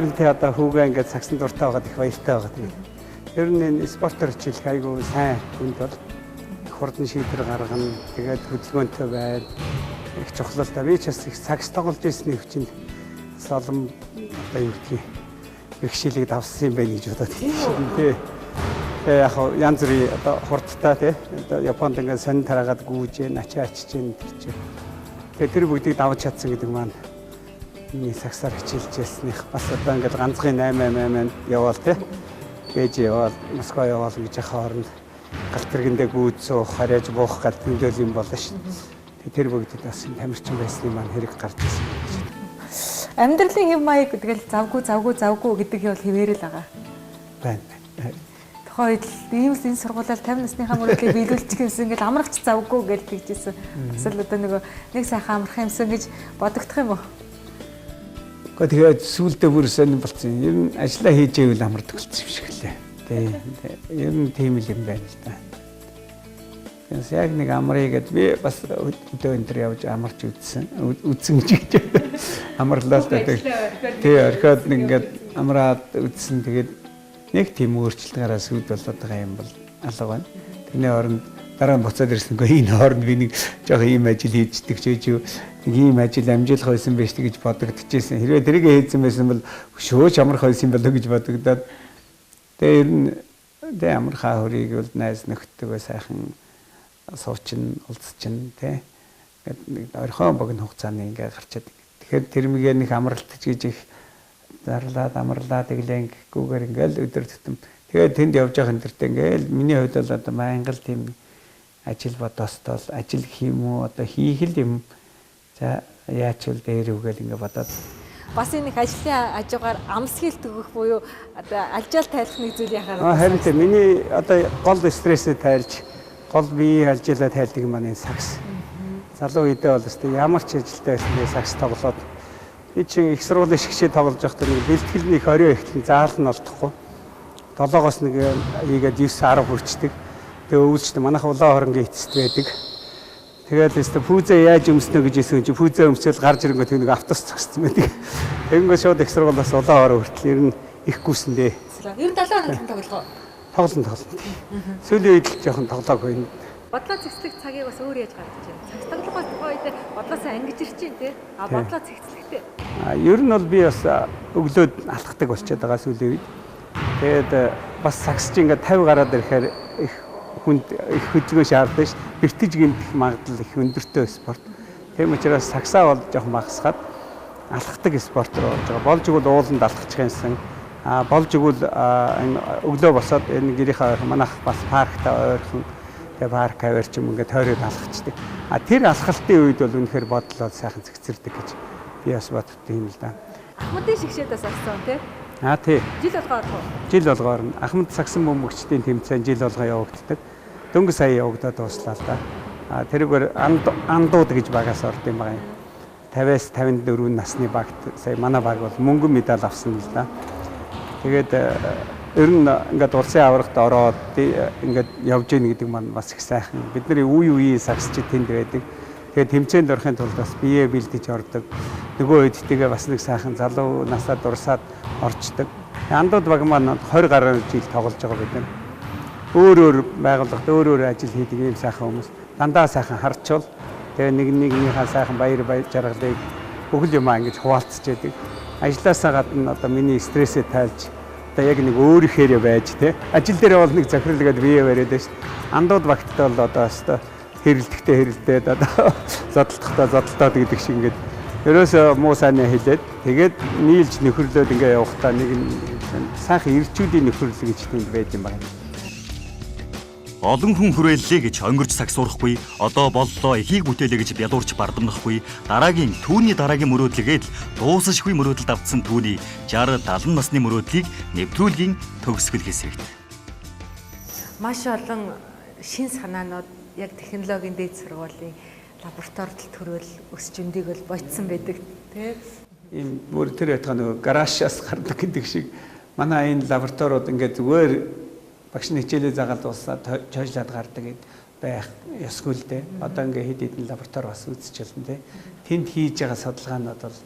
Харин тэ одоо хүүгээ ингээд сагсан дуртай байгаад их баяртай байгаа тийм. Ер нь энэ спортоор хичээлэх айгүй сайн хүнд бол их хурдан шийдвэр гаргана. Тэгээд хөдөлгөөнтэй байд. Их чухал та. Би ч бас их сагс тоглож ирсний хүчин солон одоо юу гэдгийг бэрхшээлийг давсан юм байна гэж бодоод тийм. Яг янз бүрийн одоо хурдтай тийм. Одоо Японд ингээд сонин тараагаад гүүж, ачаа ачиж энэ тэр чинь. Тэгээд тэр бүгдийг давж чадсан гэдэг маань миний сагсаар хичээлж ясныг бас одоо ингээд ганцхан 8 яваал тий. Гэж яваал Москва яваал гэж хооронд галт тэргэндээ гүйд суух, харьяаж буух гал тэмдэглэл юм болно шүү. Тэр бүгдэд бас тамирчин байсны маань хэрэг гарч ирсэн юм. Амьдралын хэв маяг тэгэл завгүй гэдэг нь бол хэвээрэл байгаа. Байна. Тухайд энэ сургуулиар 50 насныхаа мөрөдлөө биелүүлчих юмсан ингээд амрагч завгүй гэж тэгжсэн. Бас л одоо нэг сайхан амрах юмсан гэж бодогдох юм уу? Тэгээд сүүлдээ бүр сонир болсон. Ер нь ажиллаа хийж ивэл амардаг болсон юм шиг лээ. Тийм. Ер нь тийм л юм байна л да. Тэгээс яг нэг амрыг гээд би бас өдөө энэ төр явж амарч үзсэн гэж. Амарлаа л да. Тий, орхиод ингээд амраад үзсэн. Тэгээд нэг тийм өөрчлөлт гараад сүйд болоод байгаа юм бол алга байна. Тэрний оронд дараа нь буцаад ирсэн гоо энэ хооронд би нэг жоохон ийм ажил хийждэг ч ийм ажил амжилт хойсон байж гэж бодогдчихсэн. Хэрвээ тэрийг хийсэн байсан бол шөөж амарх хойсон болоо гэж бодогдоод тэгээ ер нь тэ амархаа хөрийг бол найз нөхдөдөө сайхан суучин уулзчин тэ ингээд орхон богино хугацааны ингээд гарчаад тэгэхээр тэрмигээ нэг амралтч гэж их зарлаад амарлаад тэглэнгүүгээр ингээд өдөр тутам тэгээд тэнд явж байгаа хэмдэртээ ингээд миний хувьд бол одоо байнга л тийм ажил бодоостол ажил хийм үү одоо хийх л юм за яач вэ дээр үгээл ингээд бодоод бас энэ ажлын хажуугаар амсгил төгөх буюу одоо алжаал тайлах нэг зүйл яхаар. Харин тийм миний одоо гол стрессээ тайлж гол бие алжаалаа тайлдаг маань сакс. Залуу үедээ бол өстой ямар ч ажилтай байсан сакс тоглоод би чинь их сургуулийн шигшээ тоглож байхдаа нэг бэлтгэл нэг 20 ихтэй заал нь олдохгүй. 7-оос нэг ийгээд 9-10 хүрчдэг. Тэгээ өвлжтэй манайх улаан хоронгийн эцэст байдаг. Тэгээд өстой пүүзээ яаж өмснө гэж хэлсэн чи пүүзээ өмсөөл гарч ирэнгөө тэг нэг автобус зогссон байдаг. Тэгэнгөө шууд их сургуулиас улаан хорон хүртэл ер нь их гүйсэндээ. Ер нь 7 хоног тоглоо. Тоглоно. Сүүлийн үед л жоохон тоглоогүй. Бодлоо зэгцлэх цагийг бас өөр яаж гаргаж байна. Цаг тоглохоос тухайн үед бодлоосаа ангиж ирж чинь тий. А бодлоо зэгцлэхтэй. Ер нь бол би бас өглөөд алхахдаг болчиход байгаа сүүлийн үед. Тэгээд бас саксч ингээд 50 гараад ирэхээр их хүнд их хөдөлгөөн шаарддаг ш. Бэртэж гэмтэх магадлал их өндөртэй спорт. Тийм учраас саксаа бол жоохон багасгаад алхахдаг спорт руу орж байгаа. Болж игэл ууланд алхачих юмсан. Болж игэл энэ өглөө босоод энэ гэрийнхаа манайх бас парктаа ойрхон тэгээ парк аваарч юм ингээд тойроод алхацдаг. Тэр алхалтын үед бол үнэхээр бодлоо сайхан зэгцэрдэг гэж би бас боддог юм л да. Ахмадын шигшээдээс авсан тий. Тий. Жил болгоор. Жил болгоор нь Ахмад сагсан бөмбөгчдийн тэмцээн жил болгоо явагддаг. Дөнгөж сая явагдаад дуслаа л да. Тэрүүгээр андууд гэж багаас орд юм байна. 50-аас 54 насны багт сая манай баг бол мөнгөн медаль авсан л да. Тэгээд ер нь ингээд улсын аврагт ороод ингээд явж гин гэдэг маань бас их сайхан. Бидний үе сагсчид тэнд байдаг. Тэгээд тэмцээнд орохын тулд бас бие бэлдэж ордог. Нөгөө үедтэйгээ бас нэг сайхан залуу насаа дурсаад орчдөг. Андууд баг маань 20 гаруй жил тоглож байгаа бид нар. Өөр байгууллагад өөр ажил хийдэг юм сайхан хүмүүс. Дандаа сайхан харчвал тэгээ нэгнийхээ сайхан баяр жаргалыг бүхэл юмаа ингэж хуваалцж яадаг. Ажлаасаа гадна одоо миний стрессээ тайлж одоо яг нэг өөрийнхөө байж тэ. Ажил дээр бол нэг захирлгээд бие бариад байж. Андууд багттай бол одоо өстой хэрэлдээд одоо зодтолтоод гэдэг шиг ингээд ерөөсөө муу сайнаа хэлээд тэгээд нийлж нөхөрлөөд ингээ явахтаа нэг сайхан ирчүүдийн нөхөрлөл гэж тэнд байд юм байна. Олон хүн хүрээллээ гэж өнгөрч сагсуурахгүй, одоо боллоо эхийг бүтээлээ гэж бядуурч бардамнахгүй, түүний дараагийн мөрөөдлөгээд дуусашгүй мөрөөдөлд автсан түүний 60-70 насны мөрөөдлийг нэвтрүүлгийн төгсгөл хэсэгт. Маш олон шин санаанууд яг технологийн дээд сургуулийн лабораторид төрөөл өсч өндийг бол бодсон байдаг тий. Ийм бүр тэр ятгаа нөгөө гаражаас гардаг гэдэг шиг манай энэ лабораториуд ингээд зүгээр багшны хичээлээ загаад дуусаад чойжлаад гардаг гэд байх ёсгүй л дээ. Одоо ингээд хэд хэдэн лаборатори бас үүсчихсэн тий. Тэнд хийж байгаа судалгаанууд бол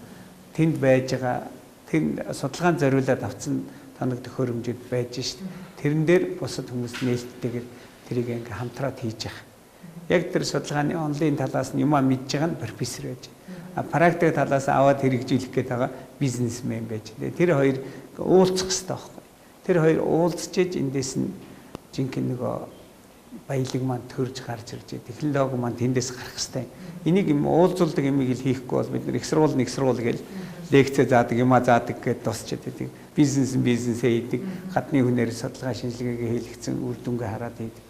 тэнд байж байгаа тэр судалгаан зориулаад авсан таныг төхөөрөмжөд байж шít. Тэрэн дээр бусад хүмүүс нээлттэйгээр тэрийг ингээд хамтраад хийж байгаа. Яг тэр судалгааны онлайн талаас нь юмаа мэдж байгаа нь профессор байж. Практик талаас аваад хэрэгжүүлэх гээд байгаа бизнесмен байж. Тэр хоёр уулзах хэрэгтэй байхгүй. Тэр хоёр уулзж иж эндээс нь жинхэнэ нөгөө баялаг маань төрж гарч ирж технологи маань тэндээс гарах хэрэгтэй. Энийг юм уулзуулдаг юмыг л хийхгүй бол бид нэг сургууль гэж лекцээ заадаг юмаа заадаг гэдээ тусчаад байдаг. Бизнесээ хийдэг, гадны хүнээр судалгаа шинжилгээгээ хийлгэсэн үр дүнгээ хараад хийдэг.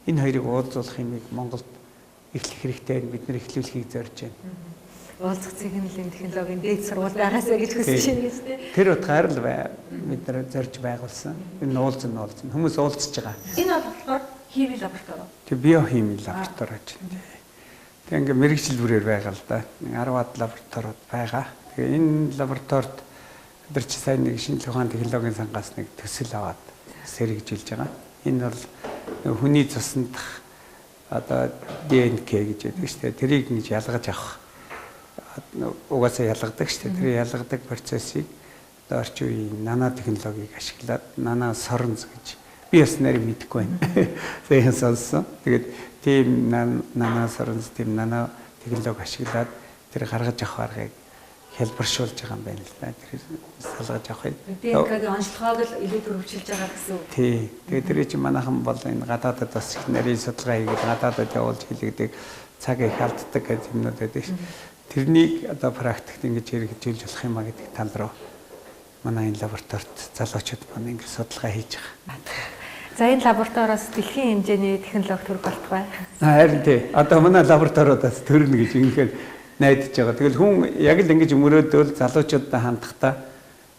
Энэ хоёрыг уулзуулах юмыг Монголд эхлэх хэрэгтэй бид нар эхлүүлэхийг зорж байна. Уулзах цэглэлийн технологийн дээд сургууль байгаасаа гэж хүсэж байна гэж тийм. Тэр утгаар л бид нар зорж байгуулсан. Энэ уулзсан. Хүмүүс уулзж байгаа. Энэ болохоор хими лаборатори. Тэг биохими лаборатори гэж байна. Тэг ингээ мэрэгжил бүрээр байгаа л да. 10-аад лабораториуд байгаа. Тэгээ энэ лабораторид бид чи сайн нэг шинжлэх ухааны технологийн сангаас нэг төсөл аваад сэргийлж байгаа. Энэ бол хүний цуснд одоо ДНК гэж байдаг шүү дээ. Тэрийг нэг ялгаж авах. Угаасаа ялгадаг шүү дээ. Тэр ялгадаг процессыг одоо орчин үеийн нано технологиг ашиглаад нано соронз гэж би бас нэр мэдэхгүй байна. Сайн сонссон. Тэгээд тийм нано соронз, тийм нано технологи ашиглаад тэр гаргаж авах аргыг хэлбэршүүлж байгаа юм байна л да. Тэр салгаж авахыг. ДНК-гийн онцлогоог л илүү төрөвчилж байгаа гэсэн үг. Тий. Тэгээд тэр чинь манайхан бол энэ гадаадад бас их нарийн судалгаа хийгээд гадаадад явуулж хийлэгдэг цаг их алддаг гэдэг юмнууд байдаг ш. Тэрнийг одоо практикт ингэж хэрэгжүүлж болох юм а гэдэг тал руу манай энэ лабораторид залуучууд маань ингэ судалгаа хийж байгаа. За энэ лабораториос дэлхийн хэмжээний технологи төрөх болтугай. Харин тий. Одоо манай лабораториудаас төрнө гэж ингэхээр найдаж байгаа. Тэгэл хүн яг л ингэж мөрөөдөл залуучуудаа хандахдаа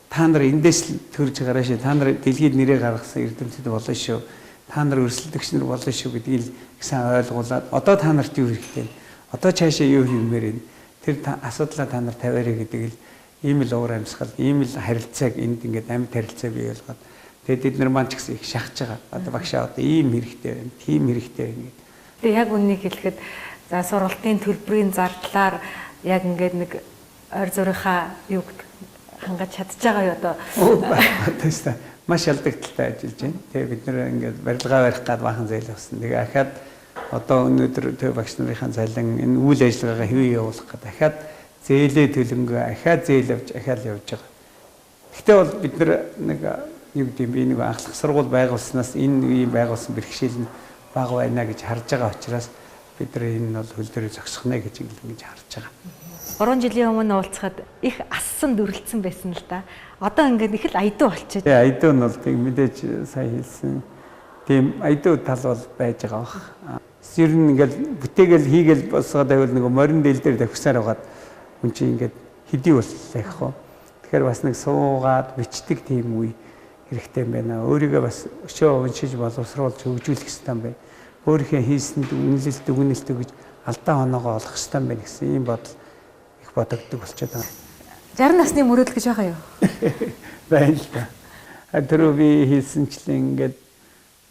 та нар эндээс л төрж гараа шүү. Та нар дэлхийд нэрээ гаргасан эрдэмтэд болно шүү. Та нар өрсөлдөгч нар болно шүү гэдгийг л сайн ойлгуулад одоо та нарт юу хэрэгтэй вэ? Одоо цаашаа юу хиймээр вэ? Тэр асуудлаа та нар тавиараа гэдэг л ийм л уур амьсгал, ийм л харилцааг энд ингээд амьд харилцаа бий болгоод тэгээд бид нар маань ч гэсэн их шахаж байгаа. Одоо багшаа одоо ийм хэрэгтэй байна, тийм хэрэгтэй байна гэдэг. Тэгээ яг үннийг хэлэхэд за сургалтын төлбөрийн зардлаар яг ингээд нэг ойр зурийнхаа юу хангаж чадж байгаа юу одоо? Тэстэ маш алдагдaltaй ажиллаж байна. Тэгээ бид нэр ингээд барилгаа барих гад бахан зээл авсан. Тэгээ ахаад одоо өнөөдөр төв багш нарын цалин энэ үйл ажиллагаагаа хэвээ явуулах гэдэг дахиад зээлээ төлөнгөө ахаад зээл авч ахаад явж байгаа. Гэхдээ бол бид нэг юу гэдэг юм би нэг анхлах сургууль байгуулснаас энэ ийм байгуулсан бэрхшээл нь бага байна гэж харж байгаа учраас бид энэ бол хөл дээрээ зогсох нэ гэж ингэж харж байгаа. 3 жилийн өмнө уулзахад их ассан дүрлцсэн байсан л да. Одоо ингээд их л айдуу болчиход. Тэгээ айдуу нь бол тийм мэдээж сая хэлсэн. Тийм айдуу тал бол байж байгаа бах. Ер нь ингээд бүтээгээл хийгээл босгоод байвал нэг морин дээл дээр давхсаар байгаад хүн чинь ингээд хэдий боллоо яах вэ? Тэгэхээр бас нэг суугаад бичдэг тийм үе хэрэгтэй юм байна. Өөрийгөө бас өшөө уншиж боловсруулж хөгжүүлэх хэрэгтэй юм байна. Өөрийнхөө хийсэнд үнэлэлт өгнөлт гэж алдаа оноогоо олох хэрэгтэй юм байна гэсэн ийм бодол их бодогддог болчиход байна. 60 насны мөрөөдөл гэж байгаа юу? Байна л да. Тэр би хийсэнчлэн ингээд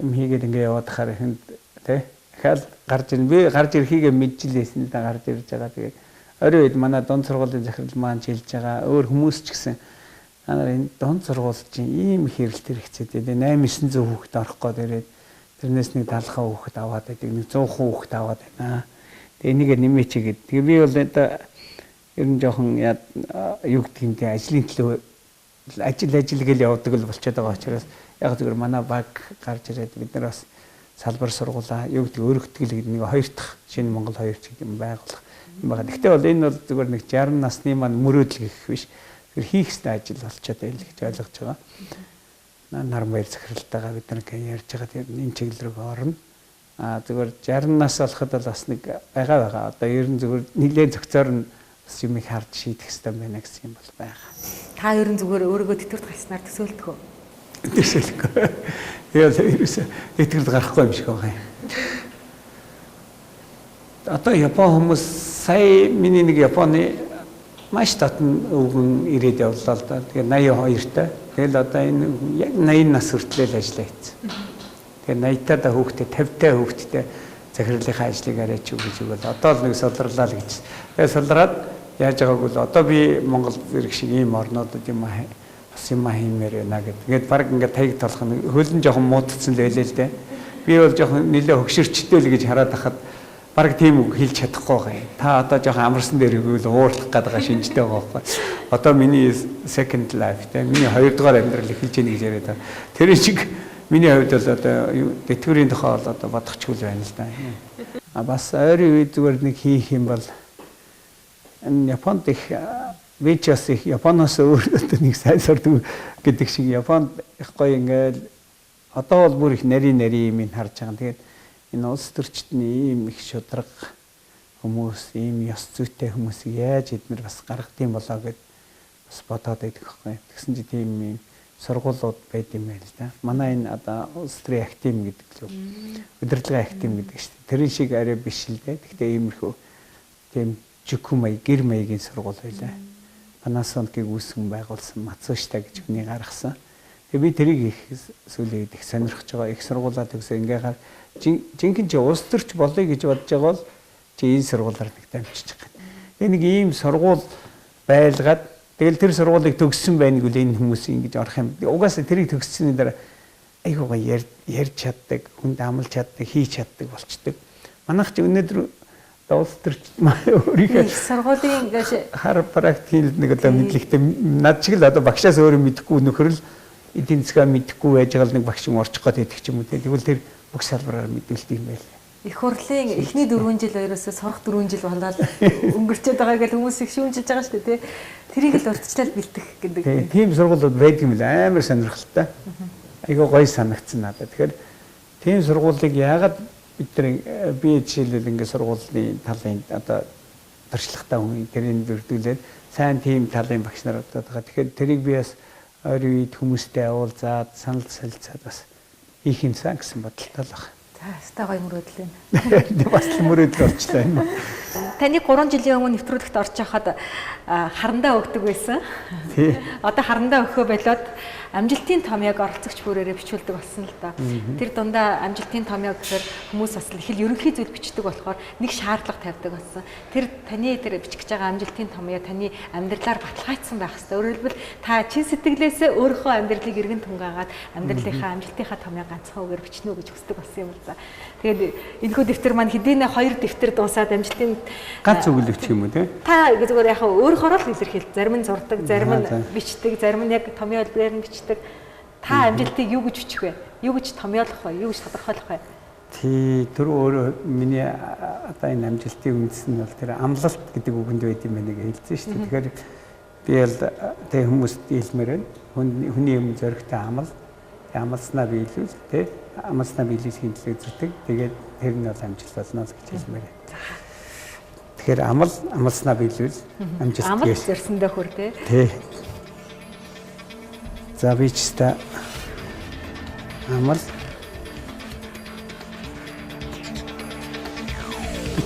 юм хийгээд ингээд яваад хахаар ихэнд тий дахиад гарч ир би гарч ирэхийгээ мэджилээсэн да гарч ирж байгаа. Тэгээд орой үед манай дунд сургуулийн захирал маань жилж байгаа. Өөр хүмүүс ч гэсэн анаар энэ дунд сургууль чинь ийм их хэрэгт хэрэгцээд байна. 8-900 хүүхэд орох гээд ирээд тэрнээс нэг 70 хүүхэд аваад байдаг. Нэг 100 хүүхэд аваад байна. Тэгээ энийгээ нэмээч гээд. Тэгээ би бол одоо ер нь жоохон юу гэдэг юм те ажлын төлөө ажил гэл явдаг л болчиход байгаа учраас яг зөвхөн манай баг гарч ирээд бид нар бас салбар сургуулаа юу гэдэг өргөтгөл гэдэг нэг хоёр дахь шинэ Монгол 2 ч юм байгуулах юм байна. Гэхдээ бол энэ бол зөвхөн нэг 60 насны маань мөрөөдөл гэх биш. Тэр хийх ёстой ажил болчиход байл гэж ойлгож байгаа. Нармаар захиралтайгаа бид нар ярьж байгаа тэр энэ чиглэл рүү орно. Зөвхөн 60 нас болоход бол бас нэг байгаа. Одоо ер нь зөвхөн нэлээд зөвцөөр нь бас юм их харж шийдэх хэрэгтэй байна гэсэн юм бол байгаа. Та ер нь зүгээр өөрийгөө тэтгэврт гарснаар төсөөлдөг үү? Төсөөлөхгүй. Тэгэл ерөөсөө тэтгэврт гарахгүй юм шиг байгаа юм. Одоо Япон хүмүүс сая миний нэг Японы маш татан өвгөн ирээд явлаа л да. Тэгээ 82 та. Тэгэл одоо энэ яг 80 нас хүртэл ажиллаа хийсэн. Тэгээ 80 та хүүхдээ 50 та хүүхдтэй захирлынхаа ажлыг арайч өгч өгөөл. Одоо л нэг солирлаа л гэж. Тэгээ солираад яаж байгааг бол одоо би Монгол зэрэг шиг ийм орнуудад юм бас юм хиймээр байна гэдэг. Ингээд баг ингээд таяг толох нь хөлн жоохон муудсан л байлээ л дээ. Би бол жоохон нэлээ хөгшөрчтэй л гэж хараад хахад баг тийм үг хэлж чадахгүй байгаа юм. Та одоо жоохон амарсан дээр игэл уурлах гэдэг шинжтэй байгаа байхгүй. Одоо миний second life те миний 2 дугаар амьдрал эхэлж ийн гэж яриад байгаа. Тэр шиг миний хувьд бол одоо тэтгэврийн тухай бол одоо бодохчгүй байна л да. Бас ойрын үед зүгээр нэг хийх юм бол энэ Японд их вичас их Японоос өөрөө нэг сайн сурдаг гэдэг шиг Японд их гоё ингээл одоо бол бүр их нарийн юм харж байгаа. Тэгээд энэ улс төрчдний ийм их шудраг хүмүүс, ийм ёс зүйтэй хүмүүсийг яаж эднэр бас гаргадсан болоо гэд бас бодоод байдаг байхгүй. Тэгсэн чи тийм ийм сургуулиуд байд юм байл да. Манай энэ одоо улс төрийн актив гэдэг л удирдлагын актив гэдэг шүү дээ. Тэрэн шиг арай биш л дээ. Гэхдээ иймэрхүү тийм жукумай гэр маягийн сургууль байлаа. Panasonic-ийг үүсгэн байгуулсан Matsushita гэж хүний гаргасан. Тэгээ би тэрийг их сүүлийн их сонирхож байгаа. Их сургуулаа төгсөө ингээгаар жинхэнэ чи улс төрч болъё гэж бодож байгаа бол чи энэ сургуулаар нэг дамжиж байгаа. Тэгээ нэг ийм сургууль байлгаад тэгэл тэр сургуулийг төгссөн байна гэвэл энэ хүмүүс ингэж орох юм. Угаасаа тэрийг төгссөний дараа айгуугаа ярьж чаддаг, хүнд амлаж чаддаг, хийж чаддаг болчдөг. Манайх чи өнөөдөр дуустарч өөрийнхөө их сургуулийн ингээд хар практикийн нэг одоо мэдлэгтэй над шиг л одоо багшаас өөрөө мэдэхгүй нөхөр л эдийн засгаа мэдэхгүй байж байгаа л нэг багш орчих гээд байдаг ч юм уу тэгвэл тэр бүх салбараар мэдүүлдэг юм байл. их хурлын эхний 4 жил хоёроосоо сурах 4 жил болоод өнгөрчөөд байгаа гэж хүмүүс их шүүмжилж байгаа шүү дээ тий. Тэрийг л урдчлал бэлдэх гэдэг. Тийм сургуулиуд байдаг юм л амар сонирхолтой. Айгуу гоё санагдсан надад. Тэгэхээр тийм сургуулийг яагаад бид нар би жишээлбэл ингээд сургуулийн талын одоо туршлагатай хүн тэрийг бүрдүүлээд сайн тийм талын багш нар одоо байгаа. Тэгэхээр тэрийг би бас ойрын үед хүмүүстэй уулзаад санал солилцаад бас хийх юмсан гэсэн бодолтой л байна. За, өстой гоё мөрөөдөл байна. Бас л мөрөөдөл болчихлоо юм уу? Таны 3 жилийн өмнө нэвтрүүлэгт орж байхад харандаа өгдөг байсан. Тий. Одоо харандаа өгөхөө болоод амжилтын томьёог оролцогч бүрээрээ бичүүлдэг болсон л доо. Тэр дундаа амжилтын томьёо гэхээр хүмүүс бас их л ерөнхий зүйл бичдэг болохоор нэг шаардлага тавьдаг болсон. Тэр таны тэр бичих гэж байгаа амжилтын томьёо таны амьдралаар баталгаажсан байх хэрэгтэй. Өөрөөр хэлбэл та чин сэтгэлээсээ өөрийнхөө амьдралыг эргэн тунгаагаад амьдралынхаа амжилтынхаа томьёо ганцхан үгээр бичнэ үү гэж хүсдэг болсон юм л за. Тэгээд энэхүү дэвтэр маань хэдийнэ 2 дэвтэр дуусаад амжилтын ганц үг л өгчих юм уу те? Та зүгээр яг өөрөөр л илэрхийлж зарим нь зурдаг, зарим нь бичдэг, зарим нь яг томьёо хэлбэрээр нь бичдэг. Та амжилтыг юу гэж бичих вэ? Юу гэж томьёолох вэ? Юу гэж тодорхойлох вэ? Тий, тэр өөрөө миний одоо энэ амжилтын үндэс нь бол тэр амлалт гэдэг үгэнд байд юм байна гэж хэлсэн шүү дээ. Тэгэхээр би л тэг хүмүүст хэлмээр байна. Хүний юм зөрөгтэй амал, амлснаа биелүүл тий. Амлснаа биелүүлэхийн төлөө зүтэг. Тэгээд тэр нь бол амжилт болно гэж хэлмээр байна. Тэгэхээр амлснаа биелүүл амжилт амал зөрсөндөө хүр тий. Тий. За би ч та амал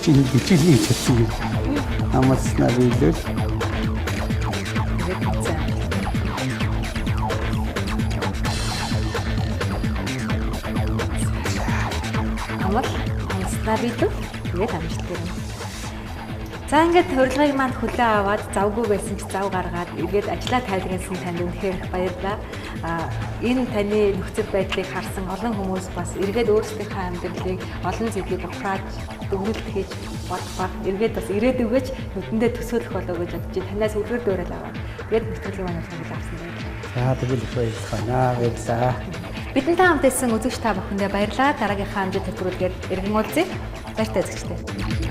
бичлэг хийсэн юм. Амлснаа биелүүл амлснаа биелүүл тэгээд амжилт гэнэ. За ингээд урилгыг манд хүлээн аваад завгүй байсан ч зав гаргаад эргээд ажиллаа тайлгнасан танд үнэхээр их баярлалаа. Энэ таны нөхцөл байдлыг харсан олон хүмүүс бас эргээд өөрсдийнхөө амьдралыг олон зүйлийг ухрааж дөнгөлт хийж бодох баг. Эргээд бас ирээдүгөөч нүдэндээ төсөөлөх болоо гэж бодож танаас үлгэр дуурайл аваад тэгээд нэвтрүүлгийн маань хүргэл авсан байна. За тэгвэл их баярлалаа. Баярлалаа. Бидэнтэй хамт байсан үзэгч та бүхэндээ баярлалаа. Дараагийнхаа амжилт нэвтрүүлгээр эргэн уулзъя. Баяртай үзэгчтэй.